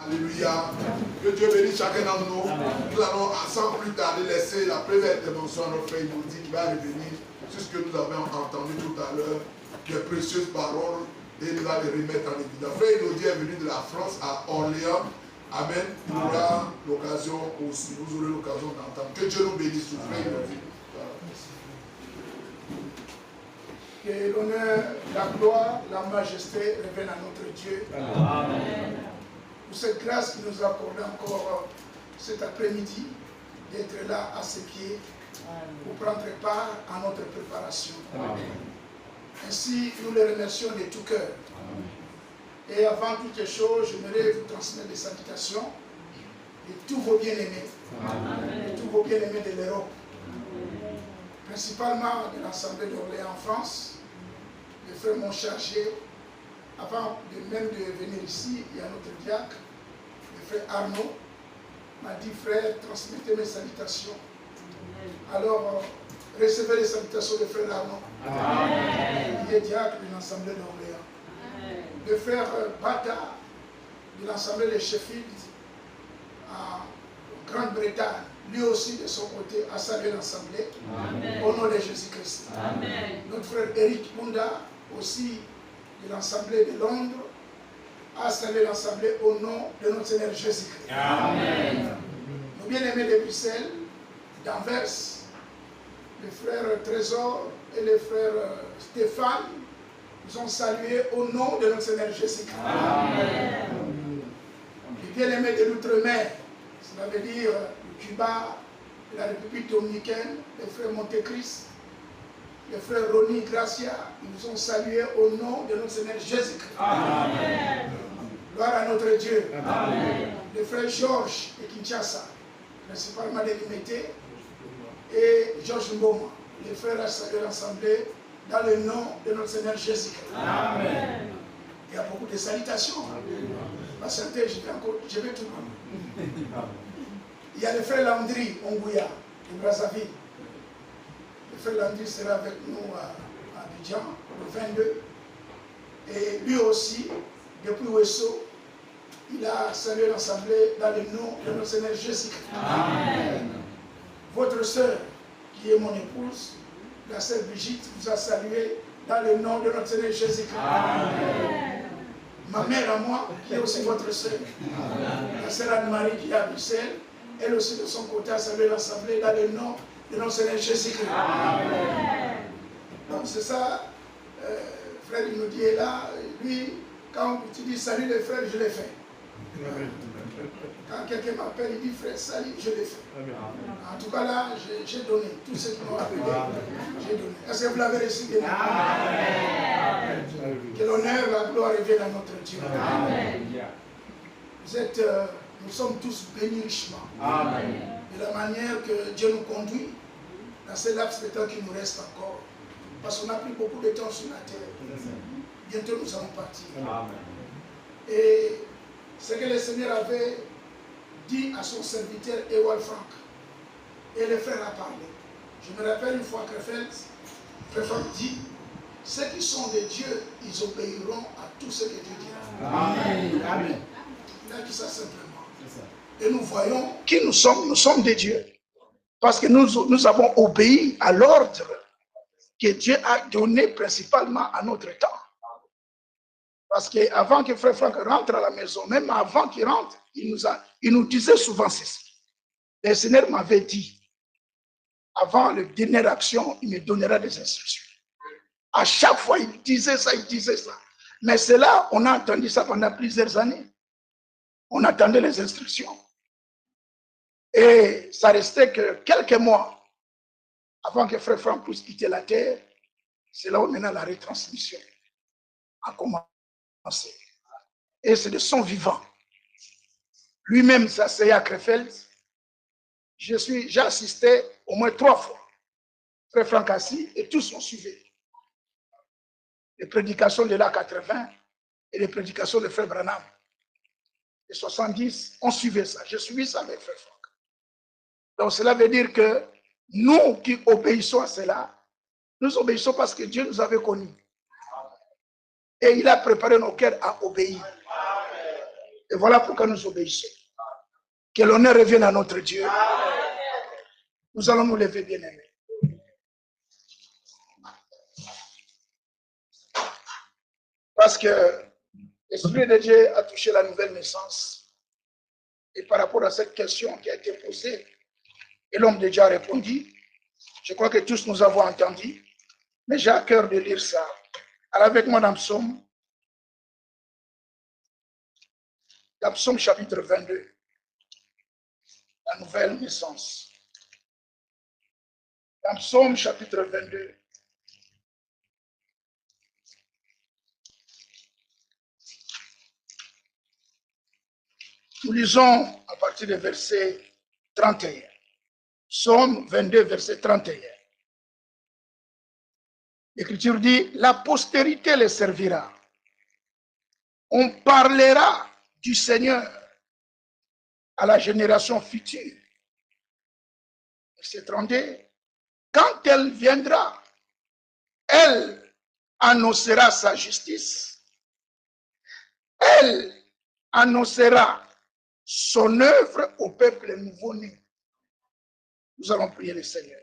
Alléluia. Que Dieu bénisse chacun d'entre nous. Nous allons, sans plus tarder, laisser la première intervention à notre frère Inodi qui va revenir sur ce que nous avons entendu tout à l'heure, les précieuses paroles, et il va les remettre en évidence. Frère Inodi est venu de la France à Orléans. Amen. Il aura l'occasion aussi, vous aurez l'occasion d'entendre. Que Dieu nous bénisse, frère Inodi. Que l'honneur, la gloire, la majesté reviennent à notre Dieu. Amen. Pour cette grâce qui nous a accordé encore cet après-midi, d'être là à ses pieds pour prendre part à notre préparation. Amen. Ainsi, nous le remercions de tout cœur. Et avant toutes les choses, j'aimerais vous transmettre des salutations de tous vos bien-aimés, de tous vos bien-aimés de l'Europe, principalement de l'Assemblée d'Orléans en France. Les frères m'ont chargé, avant même de venir ici, il y a notre diacre, le frère Arnaud, m'a dit, frère, transmettez mes salutations. Alors, recevez les salutations de frère Arnaud. Amen. Il est diacre de l'Assemblée d'Orléans. Le frère Bata, de l'Assemblée de Sheffield, en Grande-Bretagne, lui aussi de son côté a salué l'Assemblée au nom de Jésus-Christ. Notre frère Eric Bunda, aussi de l'Assemblée de Londres, a salué l'Assemblée au nom de notre Seigneur Jésus-Christ. Nos bien-aimés de Bruxelles, d'Anvers, les frères Trésor et les frères Stéphane, nous ont salués au nom de notre Seigneur Jésus-Christ. Les bien-aimés de l'Outre-mer, cela veut dire le Cuba, la République dominicaine, les frères Montécrist, les frères Ronnie Gracia, ils nous ont salués au nom de notre Seigneur Jésus-Christ. Gloire à notre Dieu. Amen. Les frères Georges et Kinshasa, principalement de Limité, et Georges Mboma, les frères à saluer l'Assemblée dans le nom de notre Seigneur Jésus-Christ. Amen. Il y a beaucoup de salutations. Patientez, je vais tout prendre. Il y a le frère Landry Ongouya de Brazzaville. Le frère Landry sera avec nous à Abidjan le 22. Et lui aussi, depuis Ouesso, il a salué l'Assemblée dans le nom de notre Seigneur Jésus-Christ. Amen. Votre sœur, qui est mon épouse, la sœur Brigitte, vous a salué dans le nom de notre Seigneur Jésus-Christ. Amen. Ma mère à moi, qui est aussi votre sœur, la sœur Anne-Marie qui est à Bruxelles, elle aussi de son côté a salué l'Assemblée dans le nom de notre Seigneur Jésus-Christ. Amen. Donc c'est ça, frère il nous dit est là, lui, quand tu dis salut les frères, je l'ai fait. Quand quelqu'un m'appelle, il dit frère, salut, je l'ai fait. En tout cas là, j'ai donné. Tout ce qui m'ont appelé, j'ai donné. Est-ce que vous l'avez reçu bien? Amen. Que l'honneur, la gloire revienne à notre Dieu. Amen. Vous êtes, nous sommes tous bénis richement. Amen. De la manière que Dieu nous conduit dans ce laps de temps qui nous reste encore. Parce qu'on a pris beaucoup de temps sur la terre. Bientôt nous allons partir. Amen. Et ce que le Seigneur avait dit à son serviteur Ewald Frank, et le frère a parlé. Je me rappelle une fois que frère Frank dit, ceux qui sont de Dieu, ils obéiront à tout ce que Dieu dira. Amen. Amen. Il a dit ça simplement. Et nous voyons qui nous sommes de Dieu. Parce que nous avons obéi à l'ordre que Dieu a donné principalement à notre temps. Parce qu'avant que frère Franck rentre à la maison, même avant qu'il rentre, il nous disait souvent ceci. Le Seigneur m'avait dit, avant la dernière action, il me donnera des instructions. À chaque fois, il disait ça, il disait ça. Mais cela, on a entendu ça pendant plusieurs années. On attendait les instructions. Et ça restait que quelques mois avant que frère Franck puisse quitter la terre. C'est là où maintenant la retransmission a commencé. Et c'est de son vivant. Lui-même s'asseyait à Krefeld. J'ai assisté au moins 3 fois. Frère Franck assis et tous ont suivi. Les prédications de l'an 80 et les prédications de frère Branham. Les 70, on suivait ça. J'ai suivi ça avec frère Franck. Donc cela veut dire que nous qui obéissons à cela, nous obéissons parce que Dieu nous avait connus. Et il a préparé nos cœurs à obéir. Et voilà pourquoi nous obéissons. Que l'honneur revienne à notre Dieu. Nous allons nous lever, bien-aimés. Parce que l'Esprit de Dieu a touché la nouvelle naissance. Et par rapport à cette question qui a été posée, et l'homme de Dieu a répondu, je crois que tous nous avons entendu, mais j'ai à cœur de lire ça. Alors avec moi dans Psaume chapitre 22, la nouvelle naissance. Dans Psaume chapitre 22, nous lisons à partir du verset 31. Psaume 22, verset 31. L'Écriture dit, la postérité les servira. On parlera du Seigneur à la génération future. Verset 32. Quand elle viendra, elle annoncera sa justice. Elle annoncera son œuvre au peuple nouveau-né. Nous allons prier le Seigneur.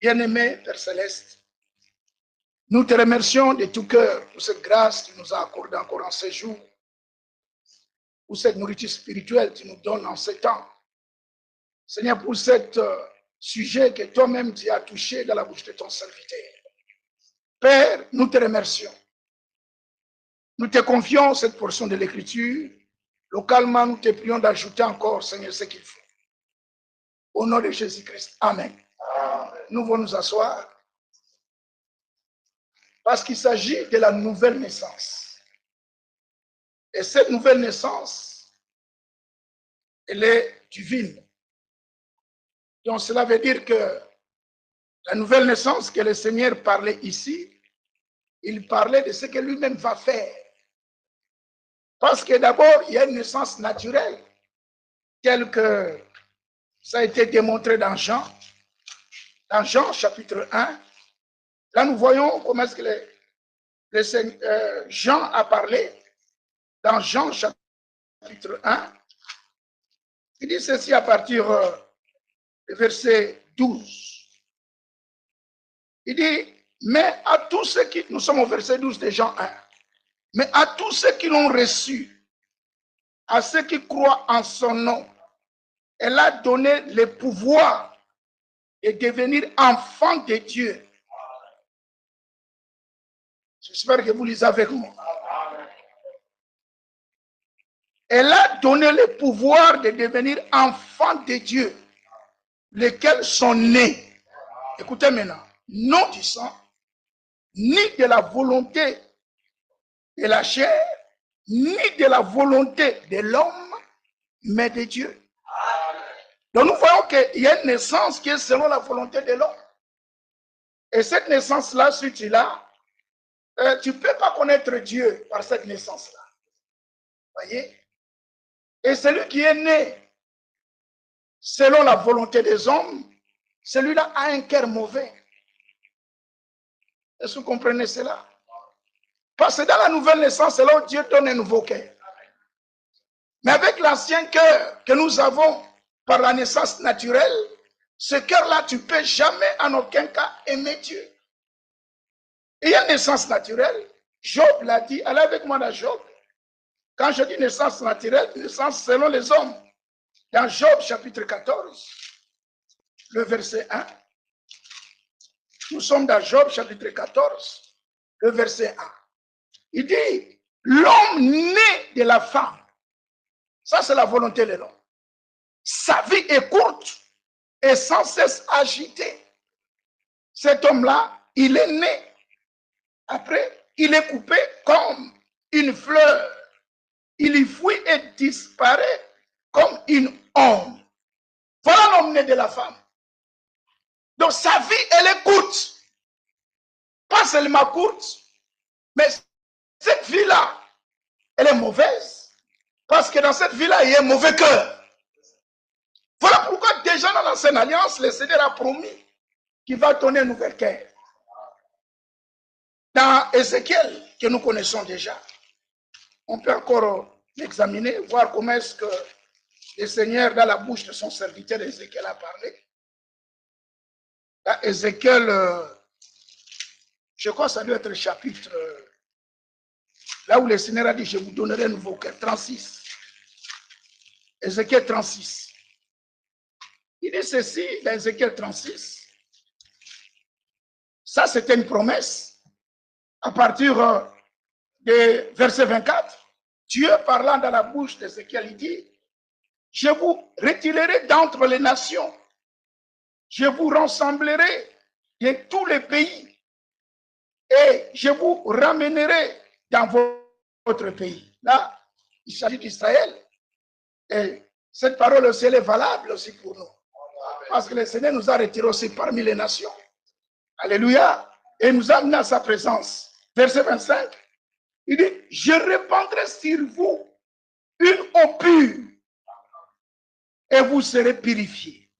Bien-aimé Père Céleste, nous te remercions de tout cœur pour cette grâce que tu nous as accordée encore en ces jours, pour cette nourriture spirituelle que tu nous donnes en ces temps. Seigneur, pour cet sujet que toi-même tu as touché dans la bouche de ton serviteur. Père, nous te remercions. Nous te confions cette portion de l'Écriture. Localement, nous te prions d'ajouter encore, Seigneur, ce qu'il faut. Au nom de Jésus-Christ. Amen. Nous allons nous asseoir. Parce qu'il s'agit de la nouvelle naissance. Et cette nouvelle naissance, elle est divine. Donc cela veut dire que la nouvelle naissance que le Seigneur parlait ici, il parlait de ce que lui-même va faire. Parce que d'abord, il y a une naissance naturelle, telle que ça a été démontré dans Jean chapitre 1. Là, nous voyons comment est-ce que Jean a parlé dans Jean chapitre 1. Il dit ceci à partir du verset 12. Il dit, mais à tous ceux qui, nous sommes au verset 12 de Jean 1, mais à tous ceux qui l'ont reçu, à ceux qui croient en son nom, elle a donné le pouvoir de devenir enfants de Dieu. J'espère que vous lisez avec moi. Elle a donné le pouvoir de devenir enfants de Dieu, lesquels sont nés. Écoutez maintenant, non du sang, ni de la volonté de la chair, ni de la volonté de l'homme, mais de Dieu. Donc nous voyons qu'il y a une naissance qui est selon la volonté de l'homme. Et cette naissance-là, si tu l'as, tu ne peux pas connaître Dieu par cette naissance-là. Voyez? Et celui qui est né selon la volonté des hommes, celui-là a un cœur mauvais. Est-ce que vous comprenez cela? Parce que dans la nouvelle naissance, c'est là où Dieu donne un nouveau cœur. Mais avec l'ancien cœur que nous avons par la naissance naturelle, ce cœur-là, tu ne peux jamais en aucun cas aimer Dieu. Et il y a une naissance naturelle. Job l'a dit, allez avec moi dans Job. Quand je dis naissance naturelle, naissance selon les hommes. Dans Job chapitre 14, le verset 1. Nous sommes dans Job chapitre 14, le verset 1. Il dit, l'homme né de la femme, ça c'est la volonté de l'homme. Sa vie est courte et sans cesse agitée. Cet homme-là, il est né. Après, il est coupé comme une fleur. Il y fuit et disparaît comme une ombre. Voilà l'homme né de la femme. Donc sa vie, elle est courte. Pas seulement courte, mais cette vie-là, elle est mauvaise. Parce que dans cette vie-là, il y a un mauvais cœur. Voilà pourquoi déjà dans l'ancienne alliance, le Seigneur a promis qu'il va donner un nouvel cœur. Dans Ézéchiel, que nous connaissons déjà, on peut encore l'examiner, voir comment est-ce que le Seigneur, dans la bouche de son serviteur Ézéchiel, a parlé. Là, Ézéchiel, je crois que ça doit être le chapitre, là où le Seigneur a dit, je vous donnerai un nouveau cœur, 36. Ézéchiel 36. Il dit ceci, dans Ézéchiel 36. Ça, c'était une promesse. À partir de verset 24, Dieu parlant dans la bouche d'Ézéchiel, il dit, je vous retirerai d'entre les nations. Je vous rassemblerai de tous les pays. Et je vous ramènerai dans votre pays. Là, il s'agit d'Israël. Et cette parole aussi, elle est valable aussi pour nous. Parce que le Seigneur nous a retirés aussi parmi les nations. Alléluia. Et nous a amenés à sa présence. Verset 25. Il dit, je répandrai sur vous une eau pure et vous serez purifiés.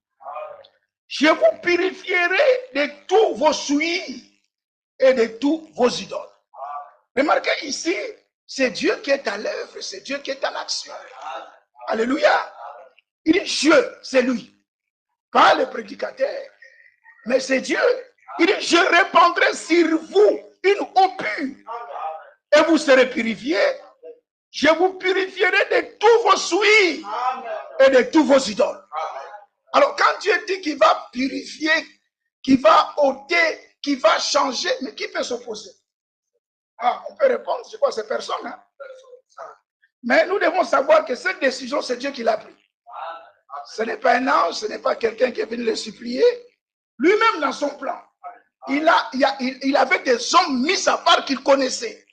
Je vous purifierai de tous vos souilles et de tous vos idoles. Remarquez ici, c'est Dieu qui est à l'œuvre, c'est Dieu qui est en action. Alléluia. Il dit, je, c'est lui. Pas le prédicateur, mais c'est Dieu. Il dit, je répandrai sur vous une eau pure et vous serez purifiés. Je vous purifierai de tous vos souilles et de tous vos idoles. Alors, quand Dieu dit qu'il va purifier, qu'il va ôter, qu'il va changer, mais qui peut s'opposer? Ah, on peut répondre, c'est quoi ces personnes? Hein? Mais nous devons savoir que cette décision, c'est Dieu qui l'a prise. Ce n'est pas un ange, ce n'est pas quelqu'un qui est venu le supplier. Lui-même, dans son plan, il avait des hommes mis à part qu'il connaissait.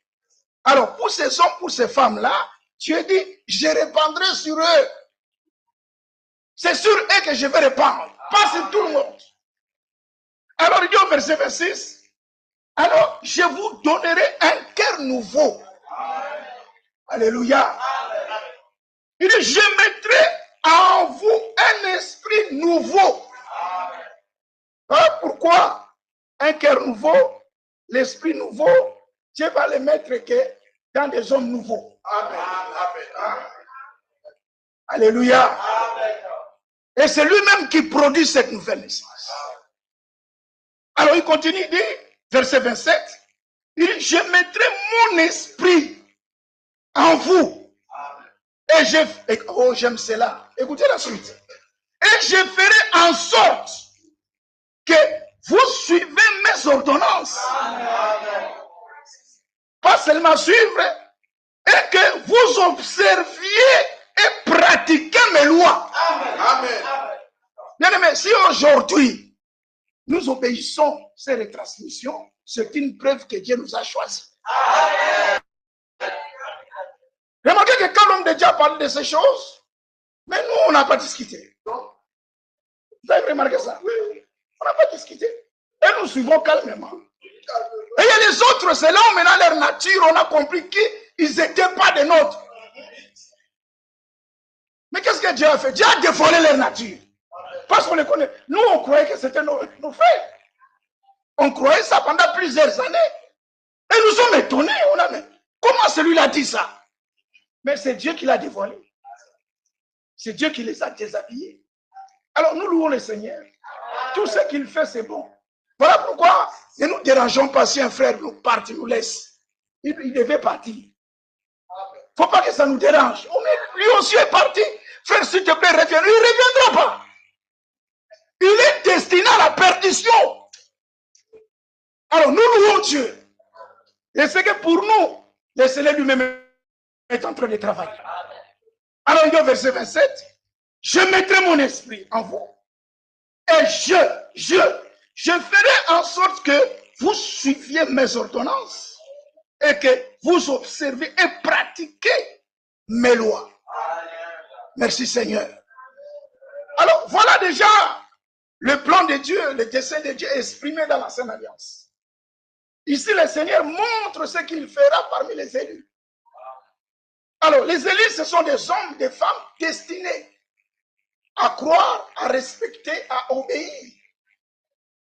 Alors, pour ces hommes, pour ces femmes-là, Dieu dit, je répandrai sur eux. C'est sur eux que je vais répandre, pas sur tout le monde. Alors, il dit au verset 26, alors, je vous donnerai un cœur nouveau. Alléluia. Il dit, je mettrai en vous un esprit nouveau. Hein, pourquoi un cœur nouveau, l'esprit nouveau, Dieu va le mettre que dans des hommes nouveaux. Amen. Amen. Alléluia. Amen. Et c'est lui-même qui produit cette nouvelle naissance. Alors il continue, il dit, verset 27, il dit, je mettrai mon esprit en vous. Et j'aime cela. Écoutez la suite. Et je ferai en sorte que vous suivez mes ordonnances. Amen. Pas seulement suivre, et que vous observiez et pratiquez mes lois. Amen. Bien-aimés, si aujourd'hui nous obéissons ces retransmissions, c'est une preuve que Dieu nous a choisis. Remarquez que quand l'homme de Dieu a parlé de ces choses, mais nous, on n'a pas discuté. Vous avez remarqué ça? Oui. On n'a pas discuté. Et nous suivons calmement. Et les autres, c'est là où maintenant leur nature, on a compris qu'ils n'étaient pas des nôtres. Mais qu'est-ce que Dieu a fait? Dieu a dévoilé leur nature. Parce qu'on les connaît. Nous, on croyait que c'était nos frères. On croyait ça pendant plusieurs années. Et nous sommes étonnés. Comment celui-là dit ça? Mais c'est Dieu qui l'a dévoilé. C'est Dieu qui les a déshabillés. Alors nous louons le Seigneur. Tout ce qu'il fait, c'est bon. Voilà pourquoi ne nous dérangeons pas si un frère nous part, il nous laisse. Il devait partir. Il ne faut pas que ça nous dérange. Lui aussi est parti. Frère, s'il te plaît, reviens. Il ne reviendra pas. Il est destiné à la perdition. Alors nous louons Dieu. Et c'est que pour nous, le Seigneur lui-même est en train de travailler. Alors il dit au verset 27, je mettrai mon esprit en vous. Et je ferai en sorte que vous suiviez mes ordonnances et que vous observez et pratiquez mes lois. Merci Seigneur. Alors voilà déjà le plan de Dieu, le dessein de Dieu exprimé dans l'ancienne alliance. Ici le Seigneur montre ce qu'il fera parmi les élus. Alors les élus, ce sont des hommes, des femmes destinés à croire, à respecter, à obéir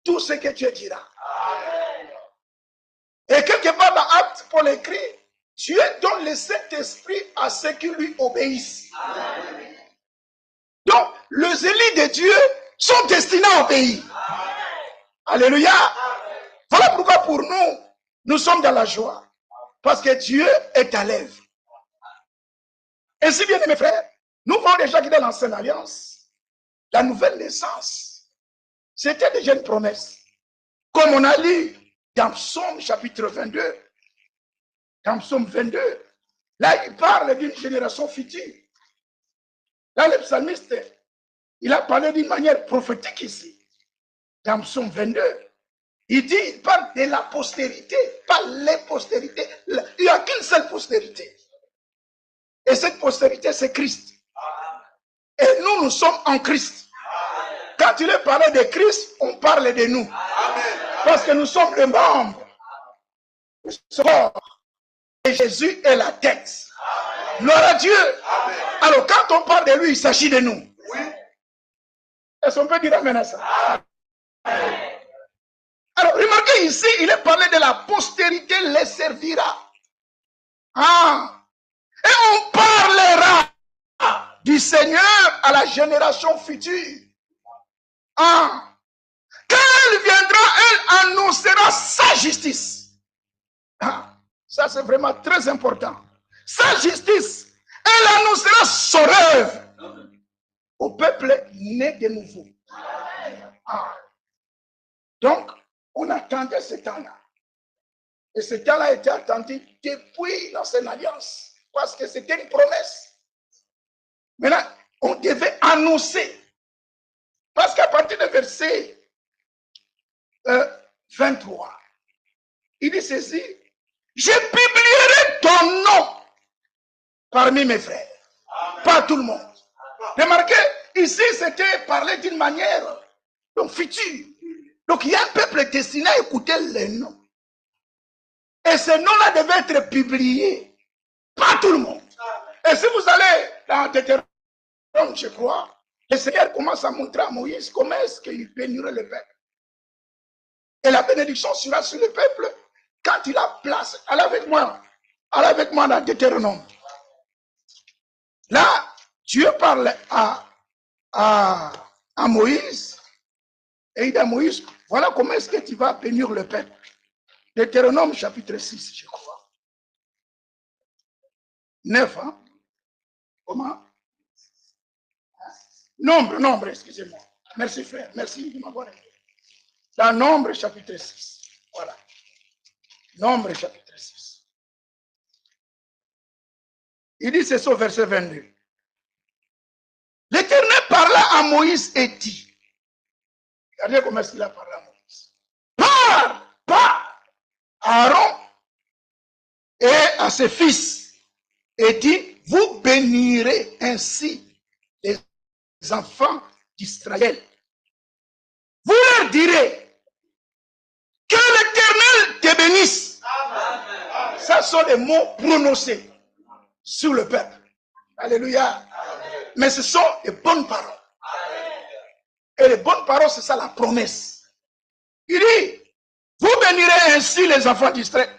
tout ce que Dieu dira. Amen. Et quelque part dans Actes, Paul écrit, Dieu donne le Saint-Esprit à ceux qui lui obéissent. Amen. Donc, les élus de Dieu sont destinés à obéir. Amen. Alléluia. Amen. Voilà pourquoi pour nous, nous sommes dans la joie. Parce que Dieu est à l'œuvre. Ainsi, bien mes frères, nous voyons déjà que dans l'ancienne alliance, la nouvelle naissance, c'était déjà une promesse. Comme on a lu dans Psaume chapitre 22, dans Psaume 22, là il parle d'une génération future. Là le psalmiste, il a parlé d'une manière prophétique ici. Dans Psaume 22, il dit, il parle de la postérité, pas les postérités. Il n'y a qu'une seule postérité. Et cette postérité, c'est Christ. Et nous, nous sommes en Christ. Quand il est parlé de Christ, on parle de nous. Parce que nous sommes les membres. Et Jésus est la tête. Gloire à Dieu. Alors, quand on parle de lui, il s'agit de nous. Est-ce qu'on peut dire amen à ça? Alors, remarquez ici, il est parlé de la postérité les servira. Et on parlera du Seigneur à la génération future. Quand elle viendra, elle annoncera sa justice. Ça, c'est vraiment très important. Sa justice, elle annoncera son œuvre au peuple né de nouveau. Donc, on attendait ce temps-là. Et ce temps-là a été attendu depuis l'ancienne alliance. Parce que c'était une promesse. Maintenant, on devait annoncer. Parce qu'à partir du verset 23, il dit ceci: je publierai ton nom parmi mes frères. Pas tout le monde. Remarquez, ici, c'était parlé d'une manière donc, future. Donc, il y a un peuple destiné à écouter les noms. Et ce nom-là devait être publié. Pas tout le monde. Et si vous allez dans Deutéronome, je crois, le Seigneur commence à montrer à Moïse comment est-ce qu'il bénirait le peuple. Et la bénédiction sera sur le peuple quand il a placé. Allez avec moi dans Deutéronome. Là, Dieu parle à Moïse. Et il dit à Moïse, voilà comment est-ce que tu vas bénir le peuple. Deutéronome chapitre 6, je crois. 9, hein? Comment? Nombre, excusez-moi. Merci frère, merci de m'avoir aidé. Dans Nombre chapitre 6. Voilà. Nombre chapitre 6. Il dit ceci au verset 22. L'Éternel parla à Moïse et dit, regardez comment est-ce qu'il a parlé à Moïse. Parle à Aaron et à ses fils et dit, vous bénirez ainsi les enfants d'Israël. Vous leur direz que l'Éternel te bénisse. Amen. Ça sont les mots prononcés sur le peuple. Alléluia. Amen. Mais ce sont les bonnes paroles. Amen. Et les bonnes paroles, c'est ça la promesse. Il dit, vous bénirez ainsi les enfants d'Israël.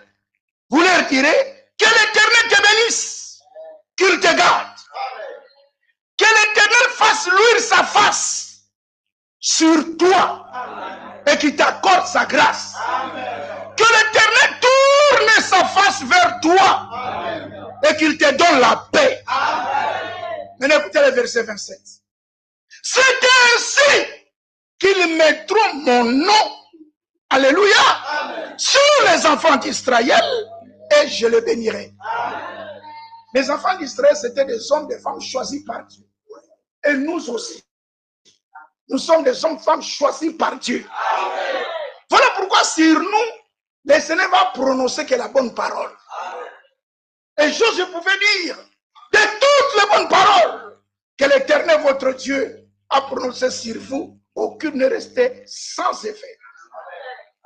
Vous leur direz que l'Éternel te bénisse, qu'il te garde. Amen. Que l'Éternel fasse luire sa face sur toi. Amen. Et qu'il t'accorde sa grâce. Amen. Que l'Éternel tourne sa face vers toi. Amen. Et qu'il te donne la paix. Amen. Maintenant écoutez le verset 27. C'est ainsi qu'ils mettront mon nom, alléluia, amen, sur les enfants d'Israël et je les bénirai. Amen. Les enfants d'Israël, c'était des hommes, des femmes choisis par Dieu. Et nous aussi. Nous sommes des hommes, femmes choisis par Dieu. Amen. Voilà pourquoi sur nous, le Seigneur va prononcer que la bonne parole. Amen. Et je pouvais dire, de toutes les bonnes paroles que l'Éternel, votre Dieu, a prononcées sur vous, aucune n'est restée sans effet.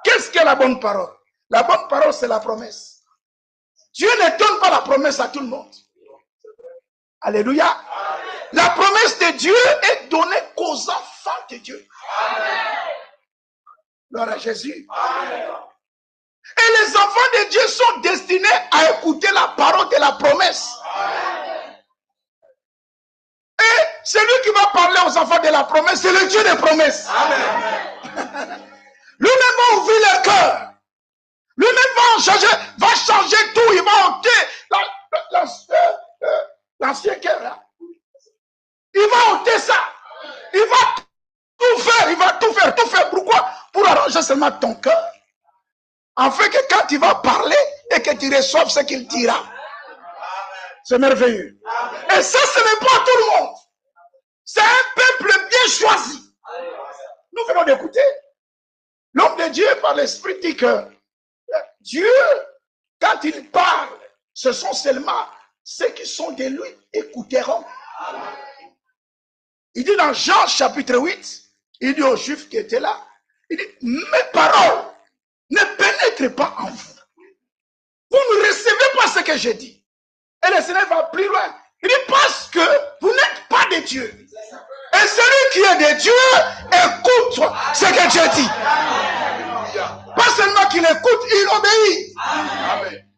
Qu'est-ce que la bonne parole? La bonne parole, c'est la promesse. Dieu ne donne pas la promesse à tout le monde. Alléluia. Amen. La promesse de Dieu est donnée qu'aux enfants de Dieu. Amen. Gloire à Jésus. Amen. Et les enfants de Dieu sont destinés à écouter la parole de la promesse. Et celui qui va parler aux enfants de la promesse, c'est le Dieu des promesses. Lui-même va ouvrir le cœur. Lui-même va changer tout. Il va ôter l'ancien cœur là. Il va ôter ça. Il va tout faire. Il va tout faire. Tout faire. Pourquoi? Pour arranger seulement ton cœur. Afin que quand il va parler et que tu reçoives ce qu'il dira. C'est merveilleux. Et ça, ce n'est pas tout le monde. C'est un peuple bien choisi. Nous venons d'écouter. L'homme de Dieu, par l'Esprit, dit que Dieu, quand il parle, ce sont seulement ceux qui sont de lui écouteront. Il dit dans Jean chapitre 8, il dit aux Juifs qui étaient là, il dit, mes paroles ne pénètrent pas en vous. Vous ne recevez pas ce que je dis. Et le Seigneur va plus loin. Il dit parce que vous n'êtes pas de Dieu. Et celui qui est de Dieu écoute ce que Dieu dit. Pas seulement qu'il écoute, il obéit. Amen.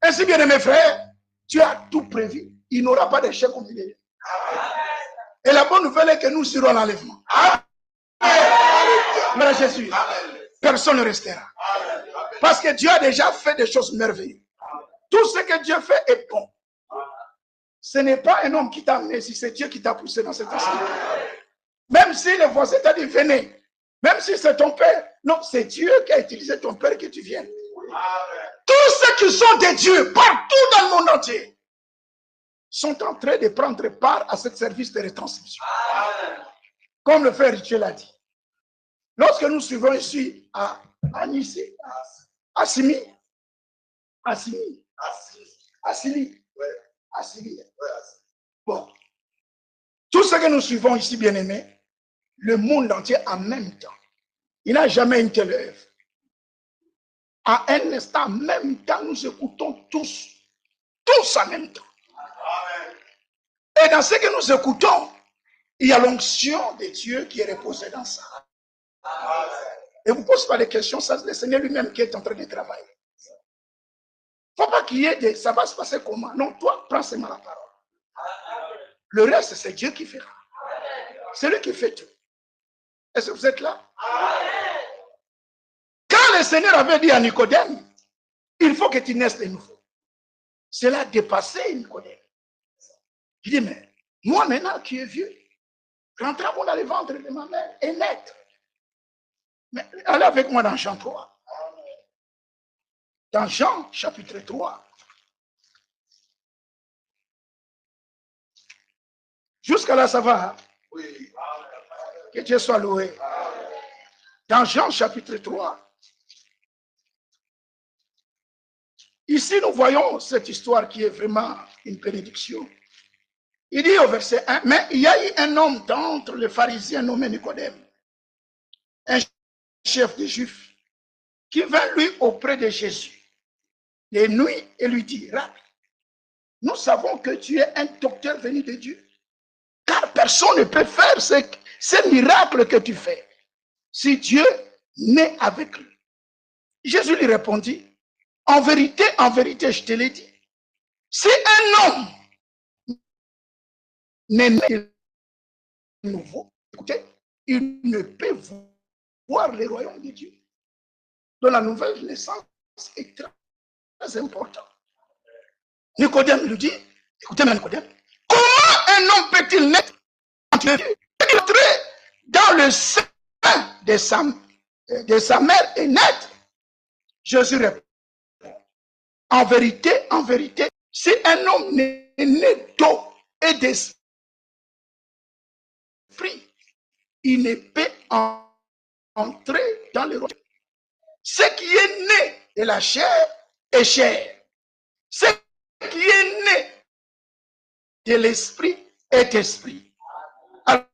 Ainsi, bien aimé frère, tu as tout prévu. Il n'aura pas d'échec au milieu. Et la bonne nouvelle est que nous serons l'enlèvement. Mais Jésus, personne ne restera. Parce que Dieu a déjà fait des choses merveilleuses. Tout ce que Dieu fait est bon. Ce n'est pas un homme qui t'a amené ici, c'est Dieu qui t'a poussé dans cette assemblée. Même si le voisin t'a dit venez, même si c'est ton père, non, c'est Dieu qui a utilisé ton père que tu viennes. Tous ceux qui sont des dieux partout dans le monde entier sont en train de prendre part à ce service de retransmission. Comme le frère Richel a dit. Lorsque nous suivons ici à Anissé, à Simi, bon, tout ce que nous suivons ici, bien-aimés, le monde entier en même temps. Il n'a jamais une telle œuvre. À un instant, en même temps, nous écoutons tous en même temps. Et dans ce que nous écoutons, il y a l'onction de Dieu qui est reposée dans ça. Et vous ne posez pas de questions, ça c'est le Seigneur lui-même qui est en train de travailler. Il ne faut pas qu'il y ait des... Ça va se passer comment? Non, toi, prends seulement la parole. Le reste, c'est Dieu qui fera. C'est lui qui fait tout. Est-ce que vous êtes là? Quand le Seigneur avait dit à Nicodème, il faut que tu naisses de nouveau. Cela a dépassé Nicodème. Il dit, mais moi maintenant qui est vieux, rentrer dans le ventre de ma mère et naître. Mais allez avec moi dans Jean 3. Dans Jean chapitre 3. Jusqu'à là, ça va. Oui. Que Dieu soit loué. Dans Jean chapitre 3. Ici, nous voyons cette histoire qui est vraiment une bénédiction. Il dit au verset 1, mais il y a eu un homme d'entre les pharisiens nommé Nicodème, un chef des Juifs, qui vint lui auprès de Jésus de nuit et lui dit, Rabbi, nous savons que tu es un docteur venu de Dieu, car personne ne peut faire ce miracle que tu fais, si Dieu n'est avec lui. Jésus lui répondit, en vérité, je te l'ai dit, si un homme n'est né de nouveau, écoutez, il ne peut voir le royaume de Dieu. Donc la nouvelle naissance est très importante. Nicodème lui dit, écoutez-moi Nicodème, comment un homme peut-il naître dans le sein de sa mère et naître? Jésus répond, en vérité, si un homme n'est né d'eau et d'esprit, il ne peut entrer dans le royaume. Ce qui est né de la chair est chair. Ce qui est né de l'esprit est esprit. Alors,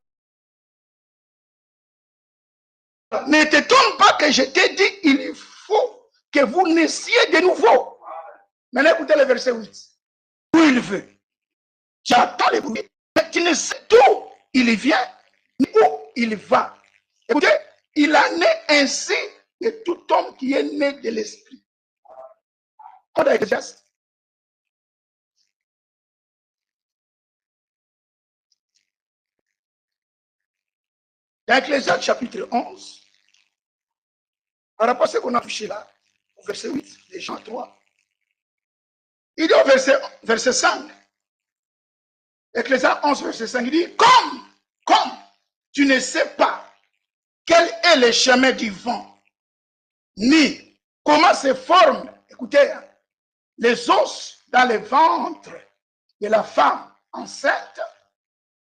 ne t'étonne pas que je t'ai dit, il faut que vous naissiez de nouveau. Maintenant, écoutez le verset 8. Où il veut. J'attends le bruit. Mais tu ne sais d'où il vient, ni où il va. Écoutez, il en est ainsi de tout homme qui est né de l'esprit. Dans Ecclésiaste. Dans Ecclésiaste chapitre 11, par rapport à ce qu'on a touché là, au verset 8, les Jean 3, il dit au verset 5, Ecclésiaste 11, verset 5, il dit, comme tu ne sais pas quel est le chemin du vent, ni comment se forment, écoutez, les os dans le ventre de la femme enceinte,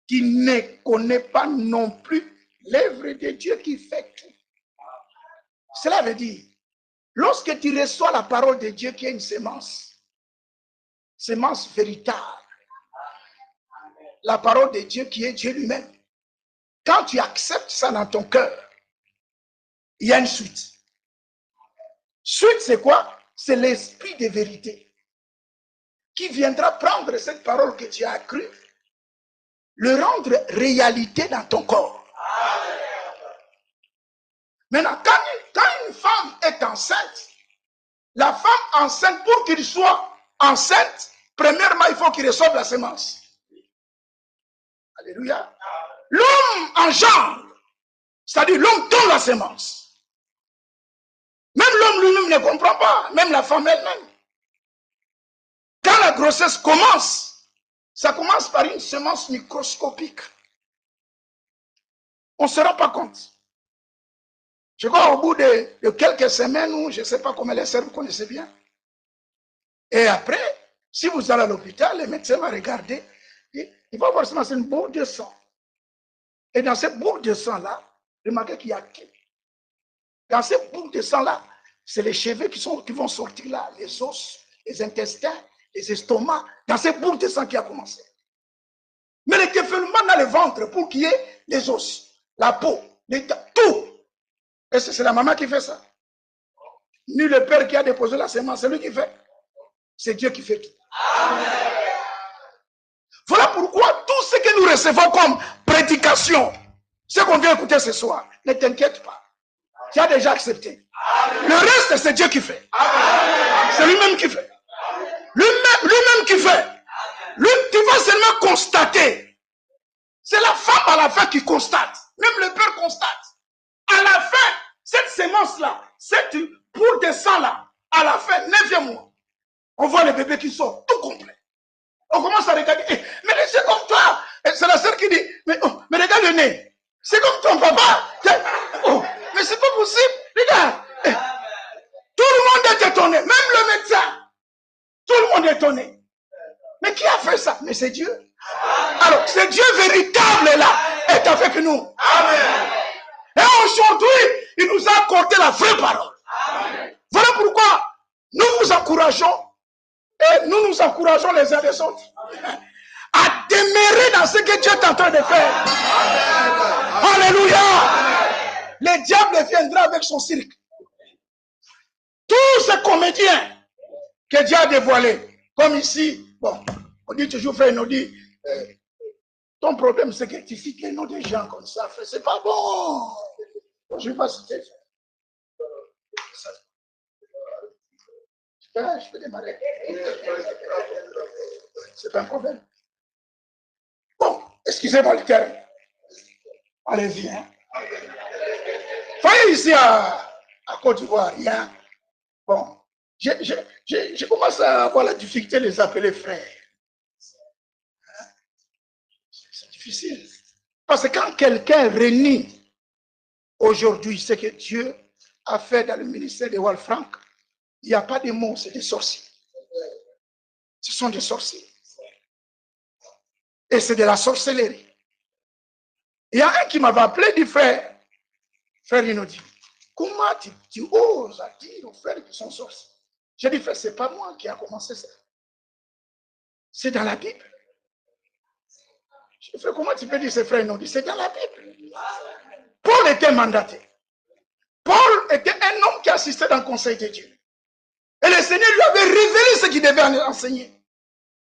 qui ne connaît pas non plus l'œuvre de Dieu qui fait tout. Cela veut dire, lorsque tu reçois la parole de Dieu qui est une semence véritable, la parole de Dieu qui est Dieu lui-même, quand tu acceptes ça dans ton cœur, il y a une suite. Suite, c'est quoi? C'est l'esprit de vérité qui viendra prendre cette parole que tu as crue, le rendre réalité dans ton corps. Maintenant, quand une femme est enceinte, la femme enceinte, pour qu'il soit enceinte, premièrement, il faut qu'il reçoive la semence. Alléluia. L'homme engendre, c'est-à-dire l'homme donne la semence. Même l'homme lui-même ne comprend pas, même la femme elle-même. Quand la grossesse commence, ça commence par une semence microscopique. On ne se rend pas compte. Je crois au bout de quelques semaines, ou je ne sais pas comment les sœurs vous connaissez bien. Et après, si vous allez à l'hôpital, le médecin va regarder, il va voir seulement une boule de sang. Et dans cette boule de sang-là, remarquez qu'il y a qui? Dans cette boule de sang-là, c'est les cheveux qui vont sortir là, les os, les intestins, les estomacs, dans cette boule de sang qui a commencé. Mais le développement dans le ventre pour qu'il y ait les os, la peau, tout. Et c'est la maman qui fait ça. Ni le père qui a déposé la semence, c'est lui qui fait. C'est Dieu qui fait tout. Amen. Voilà pourquoi tout ce que nous recevons comme prédication, ce qu'on vient écouter ce soir, ne t'inquiète pas. Tu as déjà accepté. Amen. Le reste, c'est Dieu qui fait. C'est lui-même qui fait. Lui-même qui fait. Lui, tu vas seulement constater. C'est la femme à la fin qui constate. Même le père constate. À la fin, cette semence-là, cette boule de sang-là, à la fin, 9e mois, on voit le bébé qui sort, tout complet. On commence à regarder. Mais c'est comme toi. C'est la sœur qui dit, mais regarde le nez. C'est comme ton papa. Oh, mais c'est pas possible. Regarde. Tout le monde est étonné. Même le médecin. Tout le monde est étonné. Mais qui a fait ça? Mais c'est Dieu. Alors, c'est Dieu véritable là, est avec nous. Amen. Et aujourd'hui, il nous a accordé la vraie parole. Amen. Voilà pourquoi nous vous encourageons, et nous nous encourageons les uns les autres, à demeurer dans ce que Dieu est en train de faire. Amen. Alléluia. Amen. Le diable viendra avec son cirque. Tous ces comédiens que Dieu a dévoilés, comme ici, bon, on dit toujours, frère, on dit, ton problème c'est que tu cites les noms des gens comme ça, frère, c'est pas bon. Je ne vais pas citer. Je peux démarrer. C'est pas un problème. Bon, excusez-moi le terme. Allez-y. Hein. Voyez ici à Côte d'Ivoire, il y a. Bon, je commence à avoir la difficulté de les appeler frères. C'est difficile. Parce que quand quelqu'un renie aujourd'hui ce que Dieu a fait dans le ministère de Wal Frank, il n'y a pas de mots, c'est des sorciers. Ce sont des sorciers. Et c'est de la sorcellerie. Il y a un qui m'avait appelé, dit frère, il nous dit, comment tu oses dire aux frères qui sont sorciers? J'ai dit, frère, ce n'est pas moi qui a commencé ça. C'est dans la Bible. Je dis, comment tu peux dire ces frères? Non, dit, c'est dans la Bible. Paul était mandaté. Paul était un homme qui assistait dans le conseil de Dieu. Et le Seigneur lui avait révélé ce qu'il devait enseigner.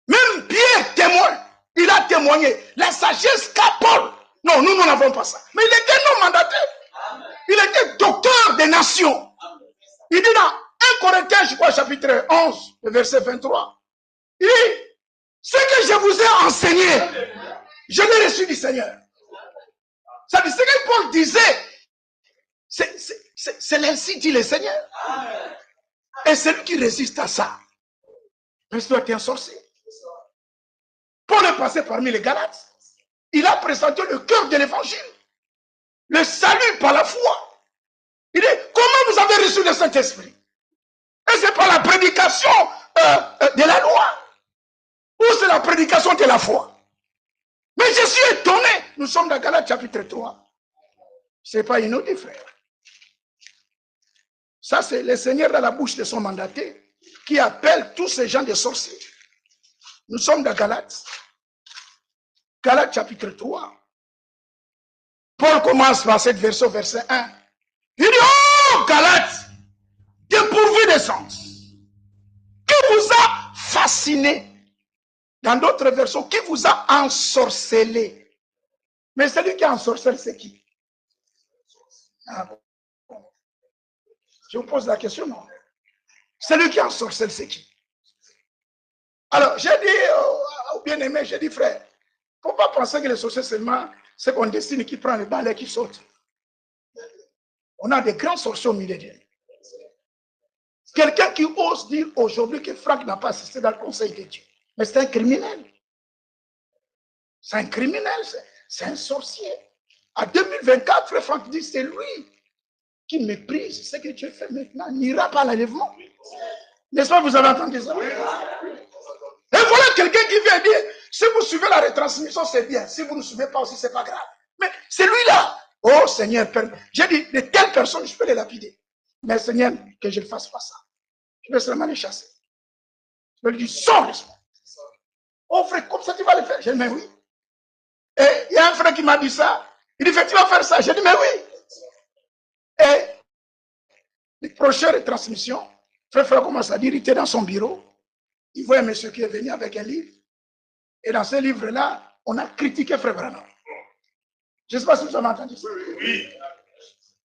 Même Pierre témoin. Il a témoigné. La sagesse qu'a Paul. Non, nous n'avons pas ça. Mais il était un homme mandaté. Il était docteur des nations. Il dit dans 1 Corinthiens, je crois, chapitre 11, le verset 23. Il dit, ce que je vous ai enseigné, je l'ai reçu du Seigneur. Ça dit, ce que Paul disait, c'est l'ainsi dit le Seigneur. Et celui qui résiste à ça, mais ça doit être un sorcier. Paul est passé parmi les Galates. Il a présenté le cœur de l'évangile. Le salut par la foi. Il dit, comment vous avez reçu le Saint-Esprit? Et c'est pas la prédication de la loi. Ou c'est la prédication de la foi. Mais je suis étonné. Nous sommes dans Galates chapitre 3. Ce n'est pas inaudible, frère. Ça, c'est le Seigneur dans la bouche de son mandaté qui appelle tous ces gens des sorciers. Nous sommes dans Galates. Galates chapitre 3. Paul commence par cette version, verset 1. Il dit, oh, Galates, dépourvu de sens, qui vous a fasciné. Dans d'autres versions, qui vous a ensorcelé. Mais celui qui a ensorcelé, c'est qui? Ah bon. Je vous pose la question, non? Celui qui a ensorcelé, c'est qui? Alors, j'ai dit au bien-aimé, j'ai dit, frère, il ne faut pas penser que les sorciers seulement, c'est qu'on destine qui prend le balai qui saute. On a des grands sorciers au milieu d'eux. Quelqu'un qui ose dire aujourd'hui que Franck n'a pas assisté dans le conseil de Dieu. Mais c'est un criminel. C'est un criminel, c'est un sorcier. En 2024, frère Franck dit, c'est lui qui méprise ce que Dieu fait maintenant. N'ira pas à l'enlèvement. N'est-ce pas, vous avez entendu ça? Et voilà quelqu'un qui vient dire, si vous suivez la retransmission, c'est bien. Si vous ne suivez pas aussi, c'est pas grave. Mais c'est lui-là. Oh Seigneur, j'ai dit, de telles personnes, je peux les lapider. Mais Seigneur, que je ne fasse pas ça. Je vais seulement les chasser. Je vais lui dire, sors, laisse-moi. Oh frère, comme ça tu vas le faire? J'ai dit, mais oui. Et il y a un frère qui m'a dit ça. Il dit, tu vas faire ça? J'ai dit, mais oui. Et les prochaines retransmissions, frère commence à dire, il était dans son bureau. Il voit un monsieur qui est venu avec un livre. Et dans ce livre-là, on a critiqué frère Branham. Je ne sais pas si vous avez entendu ça. Oui.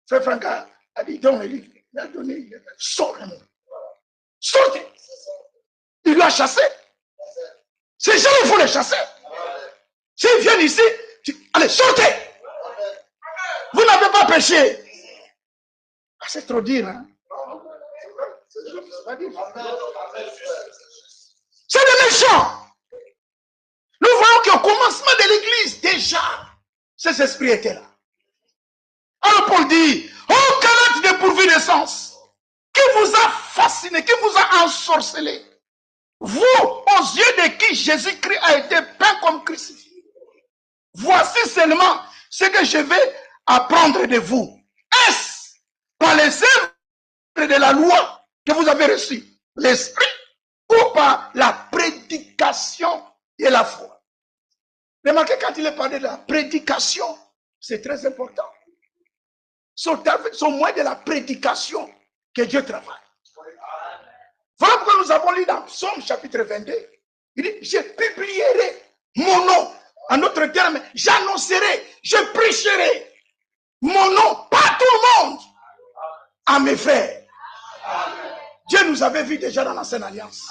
Frère Franck a dit, donne le livre. Il a donné, il a dit, sors le monde. Sortez. Il l'a chassé. Ces gens, il faut les chasser. S'ils viennent ici, allez, sortez. Vous n'avez pas péché. Ah, c'est trop dire, hein? C'est des méchants. Nous voyons qu'au commencement de l'église, déjà, ces esprits étaient là. Alors Paul dit, oh, Galates dépourvu de sens, qui vous a fasciné, qui vous a ensorcelé, vous, aux yeux de qui Jésus-Christ a été peint comme crucifié. Voici seulement ce que je vais apprendre de vous. Est-ce par les œuvres de la loi que vous avez reçu l'esprit ou par la prédication de la foi? Remarquez, quand il est parlé de la prédication, c'est très important. C'est au moins de la prédication que Dieu travaille. Voilà pourquoi nous avons lu dans Psaume chapitre 22. Il dit, je publierai mon nom. En d'autres termes, j'annoncerai, je prêcherai mon nom, pas tout le monde, à mes frères. Dieu nous avait vu déjà dans l'ancienne alliance.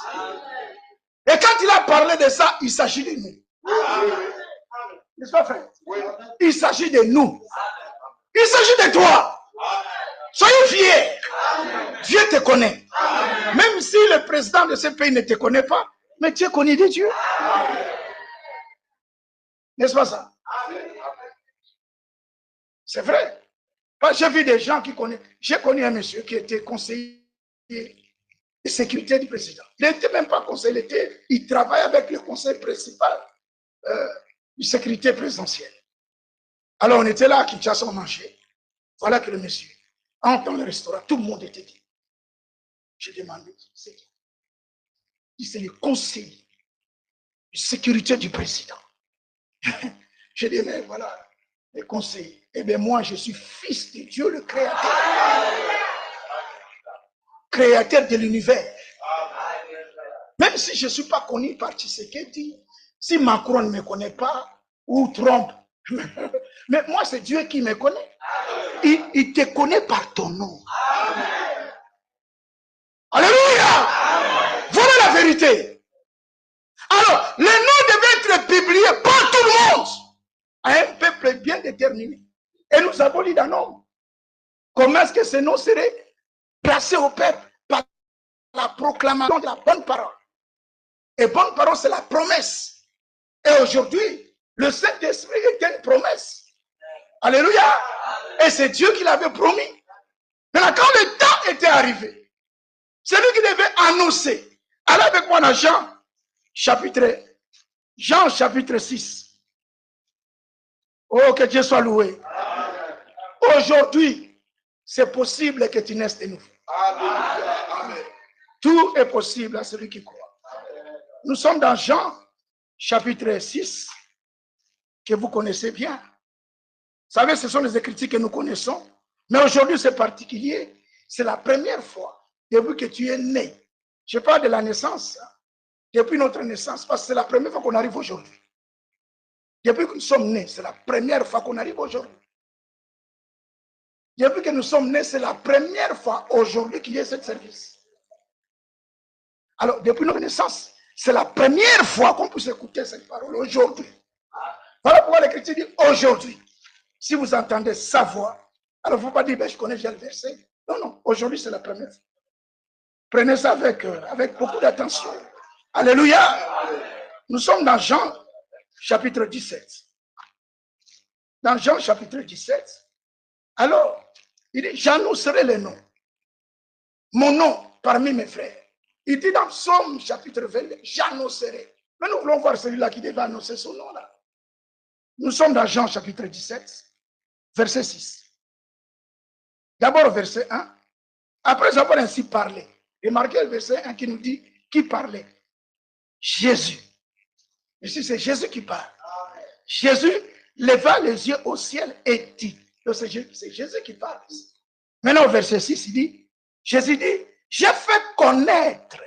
Et quand il a parlé de ça, il s'agit de nous. N'est-ce pas, frère? Il s'agit de nous. Il s'agit de toi. Soyez fiers. Dieu te connaît. Même si le président de ce pays ne te connaît pas, mais tu es connu de Dieu. N'est-ce pas ça? C'est vrai. J'ai vu des gens qui connaissent. J'ai connu un monsieur qui était conseiller de sécurité du président. Il n'était même pas conseiller, il travaille avec le conseil principal de sécurité présidentielle. Alors on était là à Kinshasa, on mangeait. Voilà que le monsieur, dans le restaurant, tout le monde était dit. J'ai demandé, c'est qui? Il dit, c'est le conseiller de sécurité du président. J'ai dit, mais voilà, les conseillers. Eh bien, moi, je suis fils de Dieu, le créateur. Créateur de l'univers. Même si je ne suis pas connu par Tshisekedi, si Macron ne me connaît pas, ou Trump, mais moi, c'est Dieu qui me connaît. Il te connaît par ton nom. Alléluia. Voilà la vérité. Alors, les noms devaient être publiés par tout le monde à un peuple bien déterminé. Et nous avons dit dans nos comment est-ce que ces noms seraient placés au peuple par la proclamation de la bonne parole. Et bonne parole, c'est la promesse. Et aujourd'hui, le Saint-Esprit est une promesse. Alléluia. Et c'est Dieu qui l'avait promis. Maintenant, quand le temps était arrivé, c'est lui qui devait annoncer. Allez avec moi dans Jean chapitre 6. Oh, que Dieu soit loué. Aujourd'hui, c'est possible que tu naisses de nouveau. Amen. Tout est possible à celui qui croit. Nous sommes dans Jean chapitre 6, que vous connaissez bien. Vous savez, ce sont les Écritures que nous connaissons. Mais aujourd'hui, c'est particulier. C'est la première fois depuis que tu es né. Je parle de la naissance. Depuis notre naissance, parce que c'est la première fois qu'on arrive aujourd'hui. Depuis que nous sommes nés, c'est la première fois qu'on arrive aujourd'hui. Depuis que nous sommes nés, c'est la première fois aujourd'hui qu'il y a ce service. Alors, depuis notre naissance, c'est la première fois qu'on puisse écouter cette parole aujourd'hui. Voilà pourquoi l'Écriture dit aujourd'hui. Si vous entendez sa voix, alors il ne faut pas dire, ben, je connais déjà le verset. Non, non, aujourd'hui c'est la première fois. Prenez ça avec beaucoup d'attention. Alléluia. Nous sommes dans Jean chapitre 17. Dans Jean chapitre 17, alors, il dit, j'annoncerai les noms. Mon nom parmi mes frères. Il dit dans Psaume chapitre 22, j'annoncerai. Mais nous voulons voir celui-là qui devait annoncer son nom là. Nous sommes dans Jean chapitre 17, verset 6. D'abord verset 1. Après avoir ainsi parlé, remarquez le verset 1 qui nous dit qui parlait. Jésus. Ici, c'est Jésus qui parle. Jésus leva les yeux au ciel et dit. C'est Jésus qui parle. Maintenant, au verset 6, il dit, Jésus dit, j'ai fait connaître.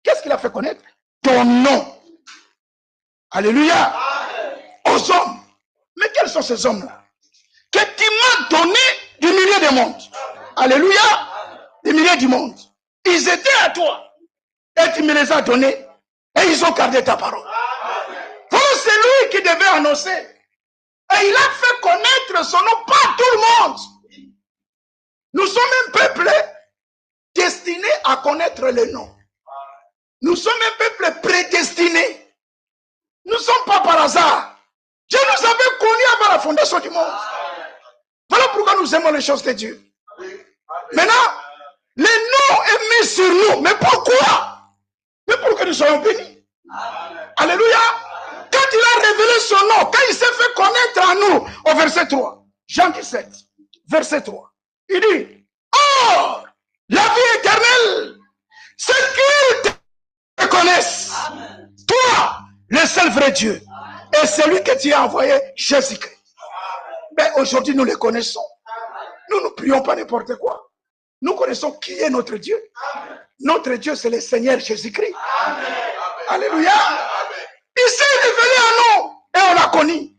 Qu'est-ce qu'il a fait connaître? Ton nom. Alléluia. Aux hommes. Mais quels sont ces hommes-là? Que tu m'as donné du milieu du monde. Alléluia. Du milieu du monde. Ils étaient à toi. Et tu me les as donnés. Et ils ont gardé ta parole. Voilà, c'est lui qui devait annoncer. Et il a fait connaître son nom par tout le monde. Nous sommes un peuple destiné à connaître le nom. Nous sommes un peuple prédestiné. Nous ne sommes pas par hasard. Dieu nous avait connus avant la fondation du monde. Voilà pourquoi nous aimons les choses de Dieu. Maintenant, le nom est mis sur nous. Mais pourquoi? Mais pour que nous soyons bénis. Alléluia. Quand il a révélé son nom, quand il s'est fait connaître à nous, au verset 3, Jean 17, verset 3, il dit, or, la vie éternelle, c'est qu'ils te connaissent. Toi, le seul vrai Dieu, et celui que tu as envoyé, Jésus-Christ. Mais aujourd'hui, nous le connaissons. Nous ne prions pas n'importe quoi. Nous connaissons qui est notre Dieu. Notre Dieu, c'est le Seigneur Jésus-Christ. Alléluia. Il s'est révélé à nous et on l'a connu.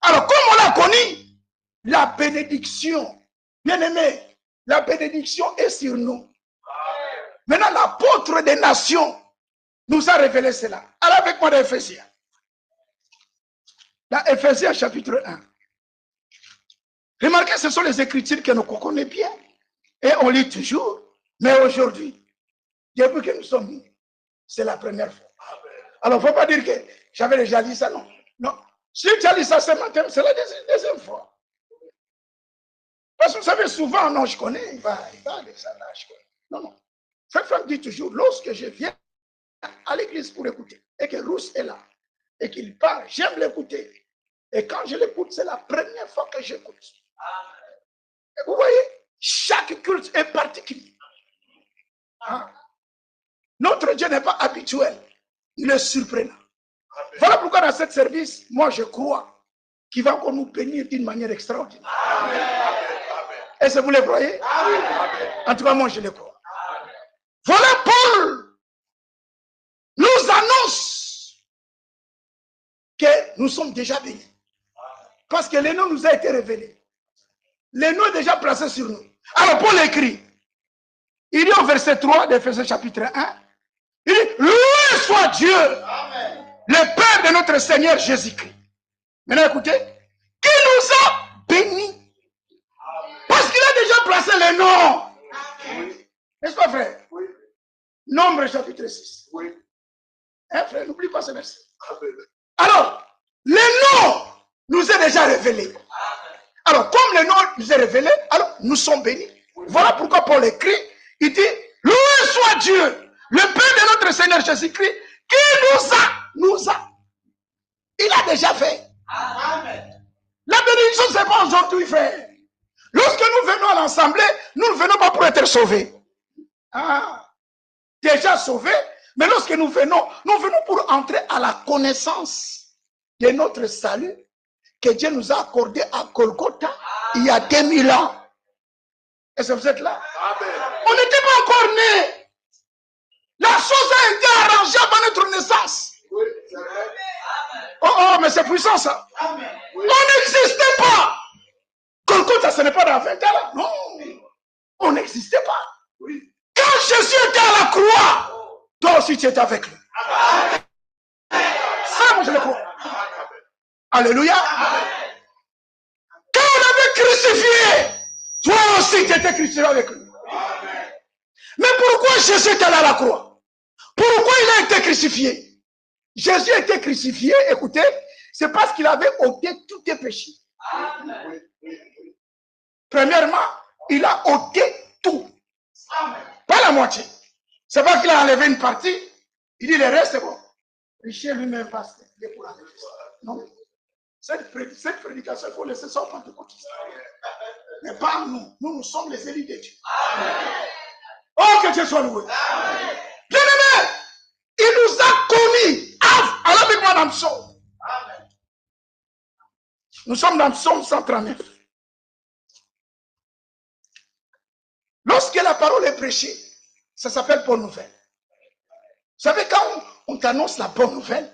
Alors, comme on l'a connu, la bénédiction, bien aimé, la bénédiction est sur nous. Maintenant, l'apôtre des nations nous a révélé cela. Allez avec moi dans Éphésiens. Dans Éphésiens chapitre 1. Remarquez, ce sont les Écritures que nous connaissons bien. Et on lit toujours. Mais aujourd'hui, depuis que nous sommes nés, c'est la première fois. Alors, il ne faut pas dire que j'avais déjà dit ça, non. Non. Si tu as dit ça ce matin, c'est la deuxième fois. Parce que vous savez, souvent, non, je connais, il va dire ça, là, je connais. Non, non. Cette femme dit toujours, lorsque je viens à l'église pour écouter, et que Rousse est là, et qu'il parle, j'aime l'écouter. Et quand je l'écoute, c'est la première fois que j'écoute. Et vous voyez, chaque culte est particulier. Hein? Notre Dieu n'est pas habituel. Il est surprenant. Voilà pourquoi dans ce service, moi je crois qu'il va encore nous bénir d'une manière extraordinaire. Est-ce que vous le croyez? En tout cas, moi je le crois. Voilà, Paul nous annonce que nous sommes déjà bénis. Parce que le nom nous a été révélé. Le nom est déjà placé sur nous. Alors Paul écrit, Il dit au verset 3 d'Éphésiens chapitre 1, il dit, loué soit Dieu, le Père de notre Seigneur Jésus-Christ. Maintenant écoutez, qui nous a bénis. Parce qu'il a déjà placé les noms. N'est-ce pas, frère? Oui. Nombre chapitre 6. Oui. Hein, frère, n'oublie pas ce verset. Alors, les noms nous est déjà révélés. Alors, comme les noms nous est révélés, alors nous sommes bénis. Voilà pourquoi Paul écrit, il dit, loué soit Dieu, le Père de notre Seigneur Jésus-Christ, qui nous a. Il a déjà fait. Amen. La bénédiction, ce n'est pas aujourd'hui, frère. Lorsque nous venons à l'assemblée, nous ne venons pas pour être sauvés. Ah, déjà sauvés, mais lorsque nous venons pour entrer à la connaissance de notre salut que Dieu nous a accordé à Golgotha il y a 2000 ans. Est-ce que vous êtes là? Amen. On n'était pas encore nés. La chose a été arrangée avant notre naissance. Oui, c'est vrai. Oh, mais c'est puissant ça. Amen. Oui. On n'existait pas. Golgotha, ce n'est pas dans 20 ans. Non, on n'existait pas. Oui. Quand Jésus était à la croix, toi aussi tu étais avec lui. Amen. Ça, moi je le crois. Alléluia. Amen. Quand on avait crucifié, toi aussi tu étais crucifié avec lui. Amen. Mais pourquoi Jésus était allé à la croix? Pourquoi il a été crucifié? Jésus a été crucifié, écoutez, c'est parce qu'il avait ôté tous tes péchés. Amen. Premièrement, il a ôté tout. Amen. Pas la moitié. C'est pas qu'il a enlevé une partie. Il dit le reste, c'est bon. Richard lui-même passe. Non. Cette prédication, il faut laisser ça au pentecôtiste. Mais pas nous. Nous sommes les élus de Dieu. Amen. Oh, que Dieu soit loué. Bien-aimé, il nous a connus. Alors avec moi dans le psaume. Amen. Nous sommes dans le psaume 139. Lorsque la parole est prêchée, ça s'appelle bonne nouvelle. Vous savez, quand on t'annonce la bonne nouvelle,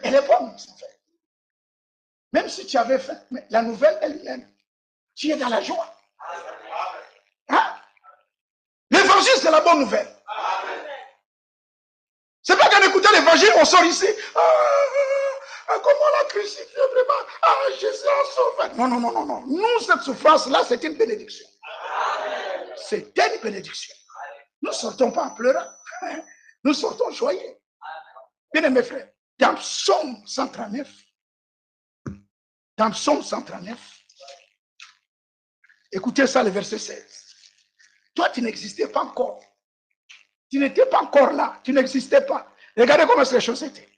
elle est bonne. Même si tu avais faim, mais la nouvelle elle-même, tu es dans la joie. Hein? L'évangile, c'est la bonne nouvelle. C'est pas qu'en écoutant l'évangile, on sort ici. Comment la crucifié vraiment? Ah, Jésus en souffrance. Non, non, non, non, non. Nous, cette souffrance-là, c'est une bénédiction. C'est une bénédiction. Nous ne sortons pas en pleurant. Nous sortons joyeux. Bien aimés frères, dans Psaume 139, écoutez ça, le verset 16. Toi, tu n'existais pas encore. Tu n'étais pas encore là. Tu n'existais pas. Regardez comment les choses étaient.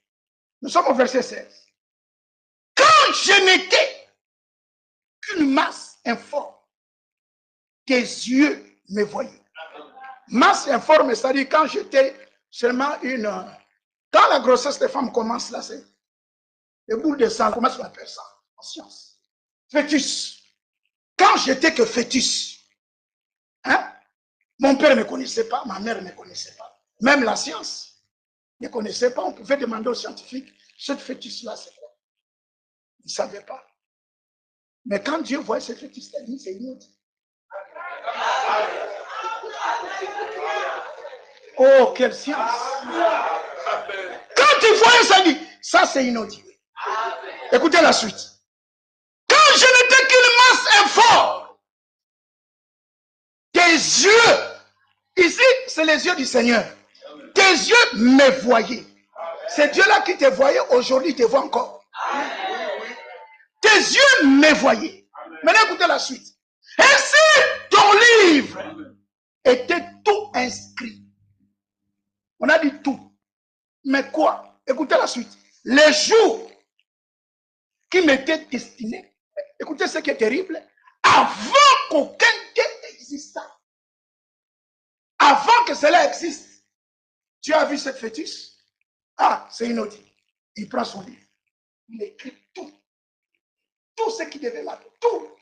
Nous sommes au verset 16. Quand je n'étais qu'une masse informe, tes yeux me voyaient. Masse informe, c'est-à-dire quand j'étais seulement une... Quand la grossesse des femmes commence, là, c'est... Les boules de sang, comment on appelle ça en science? Fœtus. Quand j'étais que fœtus, hein? Mon père ne connaissait pas, ma mère ne connaissait pas. Même la science ne connaissait pas. On pouvait demander aux scientifiques, ce fœtus-là, c'est quoi? Ils ne savaient pas. Mais quand Dieu voit ce fœtus-là, il dit, c'est inutile. Oh, quelle science! Quand il voyait ça, il dit, ça c'est inaudible. Écoutez la suite. Quand je n'étais qu'une masse informe, tes yeux, ici c'est les yeux du Seigneur, tes yeux me voyaient. C'est Dieu-là qui te voyait, aujourd'hui il te voit encore. Tes yeux me voyaient. Maintenant écoutez la suite. Ainsi ton livre était tout inscrit. On a dit tout. Mais quoi? Écoutez la suite. Les jours qui m'étaient destinés, écoutez ce qui est terrible, avant qu'aucun d'eux existât. Avant que cela existe, tu as vu cette fœtus? Ah, c'est inaudible. Il prend son livre. Il écrit tout. Tout ce qui devait là. Tout.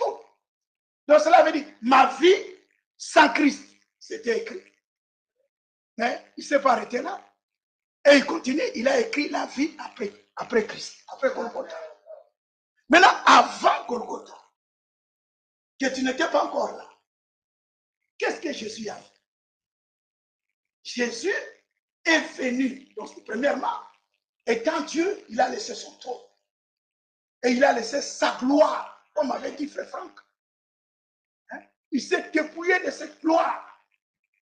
Donc cela veut dire, ma vie sans Christ, c'était écrit. Mais il ne s'est pas arrêté là. Et il continue, il a écrit la vie après Christ, après Golgotha. Maintenant, avant Golgotha, que tu n'étais pas encore là, qu'est-ce que Jésus a fait? Jésus est venu, donc premièrement, étant Dieu, il a laissé son trône. Et il a laissé sa gloire, comme avait dit Frère Franck. Hein? Il s'est dépouillé de cette gloire.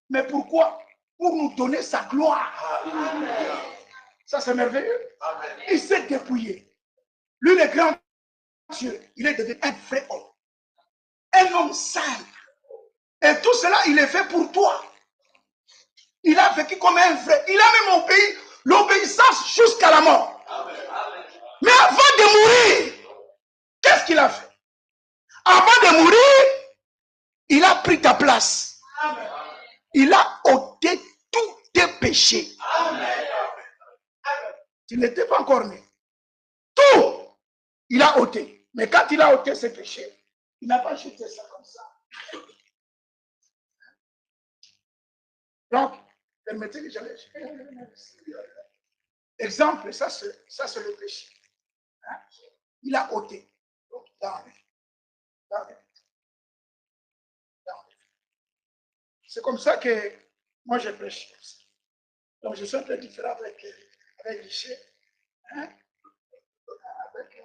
Mais pourquoi? Pour nous donner sa gloire. Amen. Ça, c'est merveilleux. Amen. Il s'est dépouillé. Lui, le grand Dieu, il est devenu un vrai homme. Un homme simple. Et tout cela, il est fait pour toi. Il a vécu comme un vrai. Il a même obéi l'obéissance jusqu'à la mort. Amen. Mais avant de mourir, qu'est-ce qu'il a fait? Avant de mourir, il a pris ta place. Amen. Il a ôté tous tes péchés. Amen. Tu n'étais pas encore né. Tout, il a ôté. Mais quand il a ôté ses péchés, il n'a pas jeté ça comme ça. Donc, permettez que j'allais. Exemple, ça c'est le péché. Hein? Il a ôté. Donc, il a enlevé. C'est comme ça que moi je prêche. Donc, je suis un peu différent avec Richer. Hein? Avec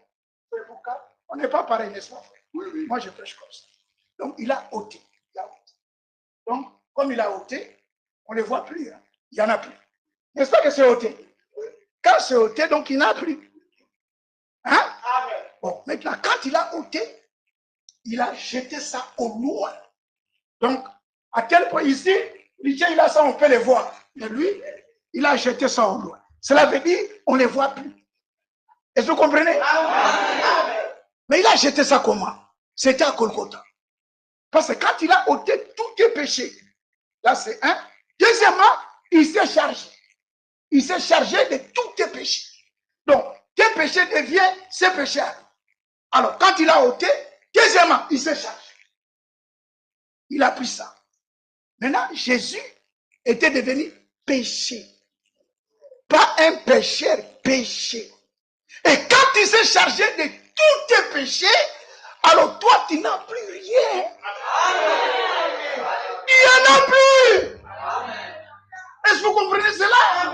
on n'est pas pareil, n'est-ce pas? Oui, oui. Moi, je prêche comme ça. Donc, il a ôté. Donc, comme il a ôté, on ne le voit plus. Hein? Il n'y en a plus. N'est-ce pas que c'est ôté? Quand c'est ôté, donc il n'y en a plus. Hein? Bon, maintenant, quand il a ôté, il a jeté ça au loin. Donc, à quel point ici, il a ça, on peut les voir. Mais lui, il a jeté ça au loin. Cela veut dire, on ne les voit plus. Est-ce que vous comprenez? Mais il a jeté ça comment? C'était à Golgotha. Parce que quand il a ôté tous tes péchés, là c'est un. Deuxièmement, il s'est chargé. Il s'est chargé de tous tes péchés. Donc, tes péchés deviennent ses péchés. Alors, quand il a ôté, deuxièmement, il s'est chargé. Il a pris ça. Maintenant, Jésus était devenu péché. Pas un pécheur, péché. Et quand il s'est chargé de tous tes péchés, alors toi, tu n'as plus rien. Il n'y en a plus. Est-ce que vous comprenez cela?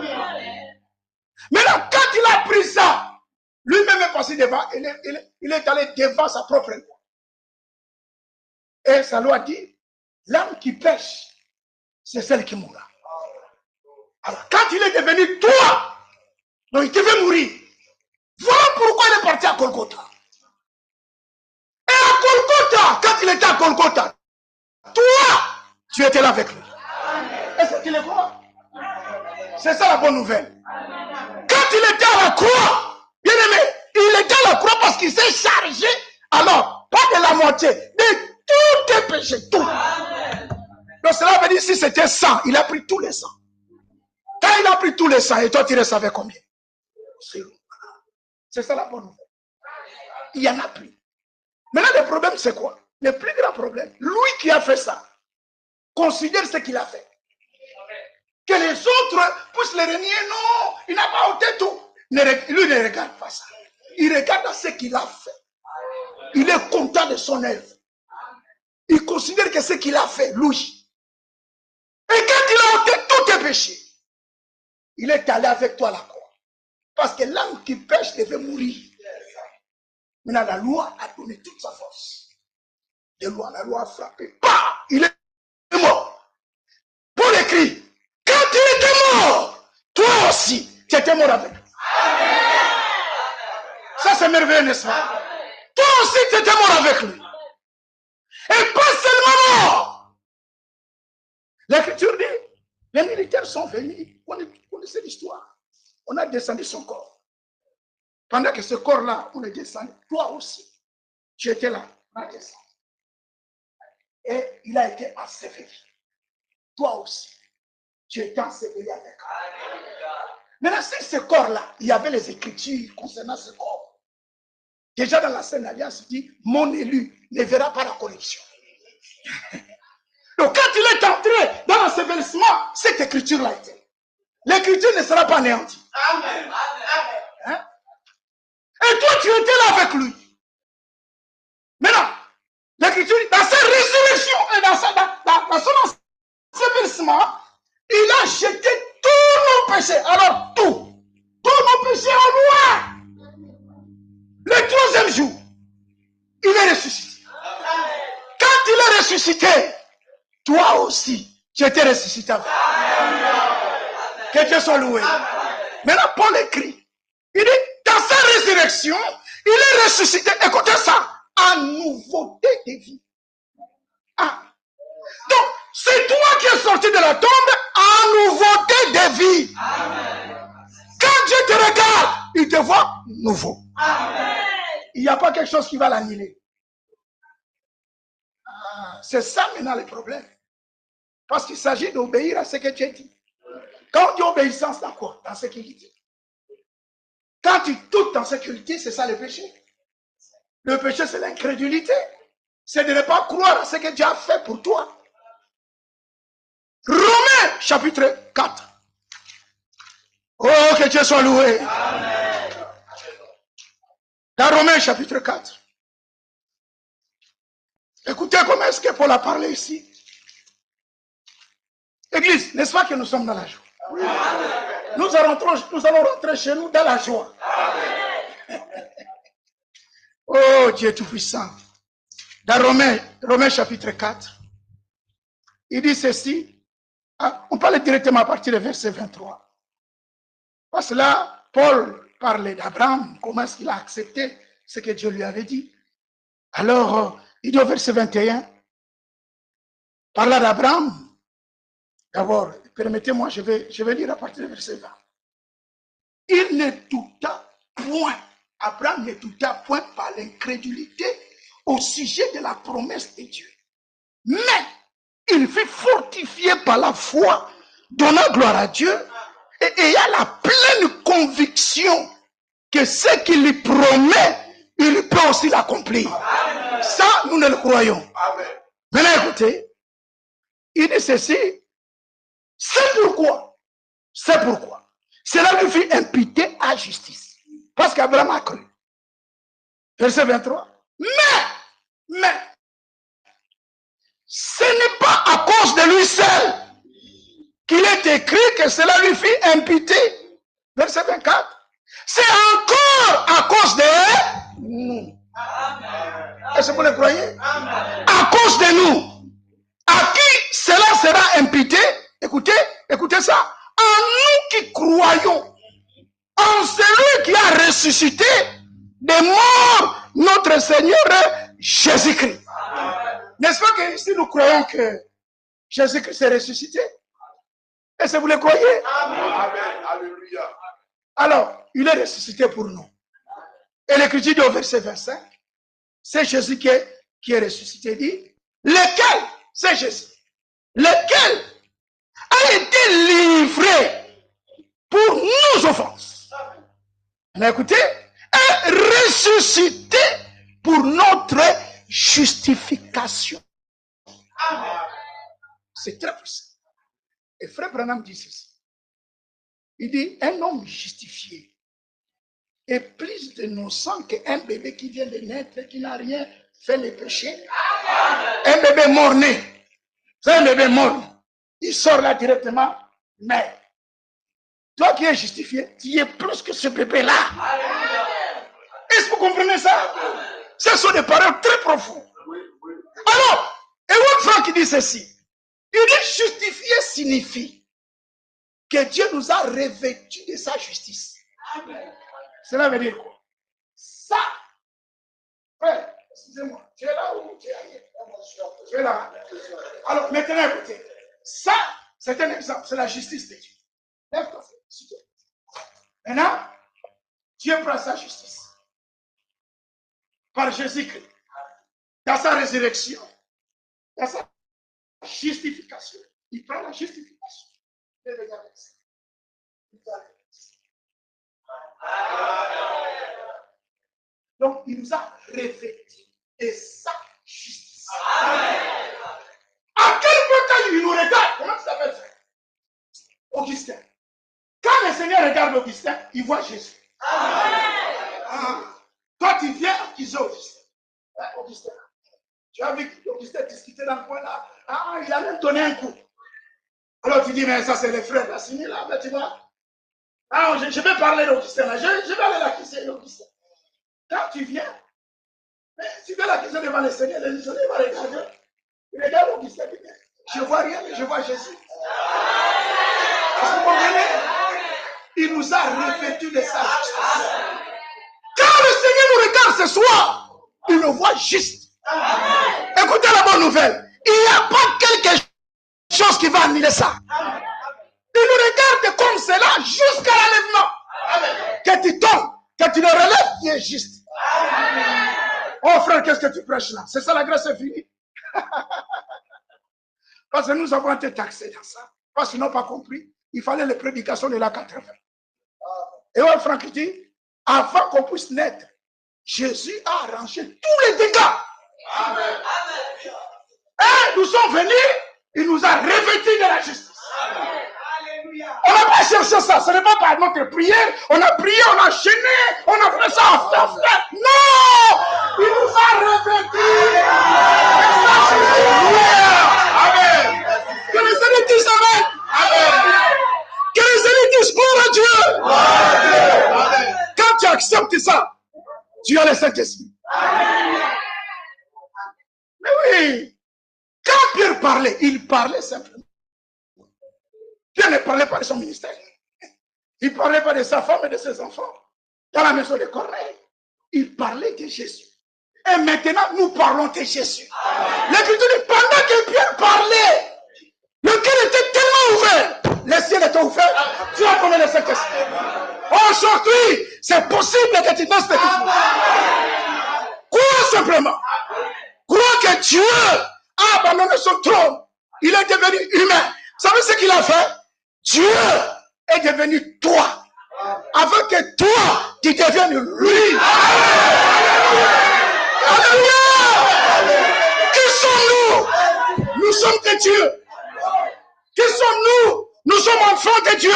Maintenant, quand il a pris ça, lui-même est passé devant, il est allé devant sa propre loi. Et sa loi dit, l'âme qui pêche, c'est celle qui mourra. Alors, quand il est devenu toi, donc il devait mourir. Voilà pourquoi il est parti à Golgotha. Et à Golgotha, quand il était à Golgotha, toi, tu étais là avec lui. Est-ce qu'il est quoi? C'est ça la bonne nouvelle. Quand il était à la croix, bien aimé, il était à la croix parce qu'il s'est chargé, alors, pas de la moitié, de tous tes péchés, tout. Donc cela veut dire, si c'était 100, il a pris tous les 100. Quand il a pris tous les 100, et toi tu restes avec combien? C'est ça la bonne nouvelle. Il n'y en a plus. Maintenant, le problème, c'est quoi? Le plus grand problème, lui qui a fait ça, considère ce qu'il a fait. Que les autres puissent le renier. Non, il n'a pas ôté tout. Lui ne regarde pas ça. Il regarde ce qu'il a fait. Il est content de son œuvre. Il considère que ce qu'il a fait, lui. Et quand il a ôté tous tes péchés, il est allé avec toi à la croix. Parce que l'âme qui pêche devait mourir. Maintenant, la loi a donné toute sa force. La loi a frappé. Bah, il est mort. Pour l'écrit, quand il était mort, toi aussi, tu étais mort avec lui. Ça, c'est merveilleux, n'est-ce pas? Toi aussi, tu étais mort avec lui. Et pas seulement mort. L'Écriture dit, les militaires sont venus. Vous connaissez l'histoire. On a descendu son corps. Pendant que ce corps-là, on est descendu, toi aussi, tu étais là, on a descendu. Et il a été enseveli. Toi aussi, tu étais enseveli avec lui. Maintenant, si ce corps-là, il y avait les Écritures concernant ce corps. Déjà dans la Sainte Alliance, il dit, mon élu ne verra pas la corruption. Donc quand il est entré dans l'ensevelissement, cette Écriture-là était. L'Écriture ne sera pas anéantie. Amen. Hein? Et toi, tu étais là avec lui. Maintenant, l'Écriture, dans sa résurrection et dans son ensevelissement, il a jeté péchés. Alors tous nos péchés en loin. Le troisième jour, il est ressuscité. Quand il est ressuscité, toi aussi, tu étais ressuscité. Que Dieu soit loué. Maintenant, Paul écrit. Il dit, dans sa résurrection, il est ressuscité. Écoutez ça. En nouveauté de vie. Ah. Donc, c'est toi qui es sorti de la tombe en nouveauté de vie. Amen. Quand Dieu te regarde, il te voit nouveau. Amen. Il n'y a pas quelque chose qui va l'annuler. Ah, c'est ça maintenant le problème. Parce qu'il s'agit d'obéir à ce que Dieu dit. Quand on dit obéissance, dans quoi? Dans ce qu'il dit. Quand tu doutes dans ce qu'il dit, c'est ça le péché. Le péché, c'est l'incrédulité. C'est de ne pas croire à ce que Dieu a fait pour toi. Romains chapitre 4. Oh, que Dieu soit loué. Amen. Dans Romains chapitre 4. Écoutez comment est-ce que Paul a parlé ici. Église, n'est-ce pas que nous sommes dans la joie? Oui. Nous allons rentrer chez nous dans la joie. Oh Dieu Tout-Puissant. Dans Romains chapitre 4, il dit ceci. On parle directement à partir du verset 23. Parce que là, Paul parlait d'Abraham, comment est-ce qu'il a accepté ce que Dieu lui avait dit. Alors, il dit au verset 21, parlant d'Abraham, d'abord, permettez-moi, je vais lire à partir du verset 20. Il ne douta point, Abraham ne douta point par l'incrédulité au sujet de la promesse de Dieu. Mais il fut fortifié par la foi, donnant gloire à Dieu, et ayant la pleine conviction que ce qu'il lui promet, il peut aussi l'accomplir. Ça, nous ne le croyons. Amen. Maintenant, écoutez, il dit ceci, c'est pourquoi, cela lui fut imputé à justice. Parce qu'Abraham a cru. Verset 23. Mais, ce n'est pas à cause de lui seul qu'il est écrit que cela lui fut imputé. Verset 24. C'est encore à cause de nous. Est-ce que vous le croyez? À cause de nous. À qui cela sera imputé? Écoutez ça. En nous qui croyons en celui qui a ressuscité des morts, notre Seigneur Jésus-Christ. N'est-ce pas que si nous croyons que Jésus-Christ est ressuscité? Est-ce que vous le croyez? Amen. Alléluia. Alors, il est ressuscité pour nous. Et l'Écriture dit au verset 25, c'est Jésus qui est ressuscité. Il dit, lequel, c'est Jésus, lequel a été livré pour nos offenses. Mais écoutez, est ressuscité pour notre justification. C'est très puissant. Et Frère Branham dit ceci. Il dit, un homme justifié est plus innocent qu'un bébé qui vient de naître, qui n'a rien fait le péché. Un bébé mort-né. C'est un bébé mort. Il sort là directement. Mais toi qui es justifié, tu es plus que ce bébé-là. Est-ce que vous comprenez ça? Ce sont des paroles très profondes. Alors, Edward Frank dit ceci. Il dit justifié signifie que Dieu nous a revêtus de sa justice. Cela veut dire quoi? Ça, frère, excusez-moi, tu es là ou tu es ailleurs? Tu es là. Alors, maintenant, écoutez, ça, c'est un exemple, c'est la justice de Dieu. Lève-toi, s'il te plaît. Maintenant, Dieu prend sa justice par Jésus-Christ, dans sa résurrection, dans sa justification. Il prend la justification. Et regardez ça. Donc, il nous a revêtis de sa justice. Amen. À quel point quand il nous regarde, comment ça s'appelle ça? Augustin. Quand le Seigneur regarde Augustin, il voit Jésus. Amen. Toi, tu viens accuser Augustin. Augustin. Tu as vu Augustin discuter dans le coin là. Il a même donné un coup. Alors tu dis, mais ça c'est les frères d'Assini là, mais tu vois. Ah, je vais parler d'Augustin là. Je vais aller l'accuser d'Augustin. Quand tu viens, tu viens l'accuser devant le Seigneur va regarder. Il regarde Augustin. Je ne vois rien, mais je vois Jésus. Vous comprenez? Il nous a revêtus de sa justice. Quand le Seigneur nous regarde ce soir, il nous voit juste. Écoutez la bonne nouvelle. Il n'y a pas quelque chose qui va annuler ça. Il nous regarde comme cela jusqu'à l'enlèvement. Que tu tombes, que tu le relèves, tu es juste. Oh frère, qu'est-ce que tu prêches là? C'est ça la grâce est finie. Parce que nous avons été taxés dans ça. Parce qu'ils n'ont pas compris. Il fallait les prédications de la 80. Et ouais, Franck dit, avant qu'on puisse naître, Jésus a arrangé tous les dégâts. Amen. Et nous sommes venus, il nous a revêtus de la justice. Amen. On n'a pas cherché ça, ce n'est pas par notre prière, on a prié, on a chaîné, on a fait ça en frère. Non! Il nous a revêtus. Amen. Que les Seigneur disent Amen. Amen. Que les Seigneur disent gloire à Dieu. Amen. Quand tu acceptes ça, tu as le Saint-Esprit. Mais oui, quand Pierre parlait, il parlait simplement. Pierre ne parlait pas de son ministère. Il ne parlait pas de sa femme et de ses enfants. Dans la maison de Corneille, il parlait de Jésus. Et maintenant, nous parlons de Jésus. L'Écriture dit, pendant que Pierre parlait, le cœur était tellement ouvert. Les cieux étaient ouverts. Tu as connu le Saint-Esprit. Aujourd'hui, c'est possible que tu fasses ce qu'il Crois simplement. Crois que Dieu a abandonné son trône. Il est devenu humain. Vous savez ce qu'il a fait? Dieu est devenu toi. Avant que toi, tu deviennes lui. Alléluia! Qui sommes-nous? Nous sommes de Dieu. Qui sommes-nous? Nous sommes enfants de Dieu.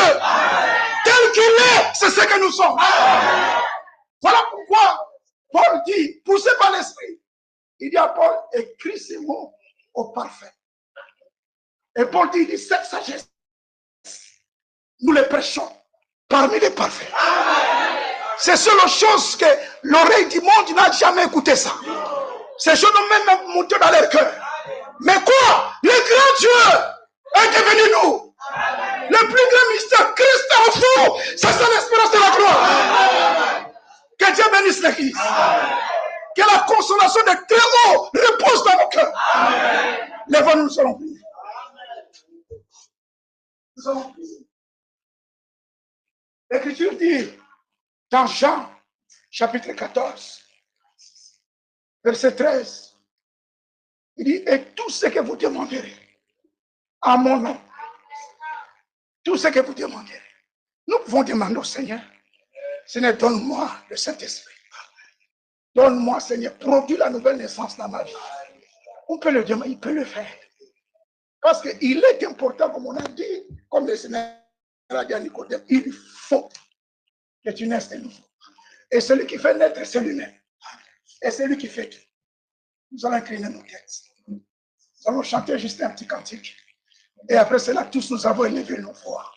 Tel qu'il est, c'est ce que nous sommes. Voilà pourquoi Paul dit, poussé par l'Esprit, il dit à Paul, écris ces mots au parfait. Et Paul dit, cette sagesse, nous les prêchons parmi les parfaits. C'est seule chose que l'oreille du monde n'a jamais écouté ça. Ces choses ont même monté dans leur cœur. Mais quoi? Le grand Dieu est devenu nous. Le plus grand mystère, Christ est au fond. C'est ça l'espérance de la gloire. Que Dieu bénisse l'Église. Que la consolation des très hauts repose dans nos cœurs. Lèvons-nous, nous allons prier. Nous allons prier. L'Écriture dit, dans Jean, chapitre 14, verset 13, il dit, et tout ce que vous demanderez à mon nom, tout ce que vous demanderez, nous pouvons demander au Seigneur, Seigneur, donne-moi le Saint-Esprit. Donne-moi, Seigneur, produis la nouvelle naissance dans ma vie. On peut le demander, il peut le faire. Parce qu'il est important, comme on a dit, comme le Seigneur a dit à Nicodème, il faut que tu naisses de nouveau. Et celui qui fait naître, c'est lui-même. Et c'est lui qui fait tout. Nous allons incliner nos têtes. Nous allons chanter juste un petit cantique. Et après cela, tous nous avons élevé nos voix.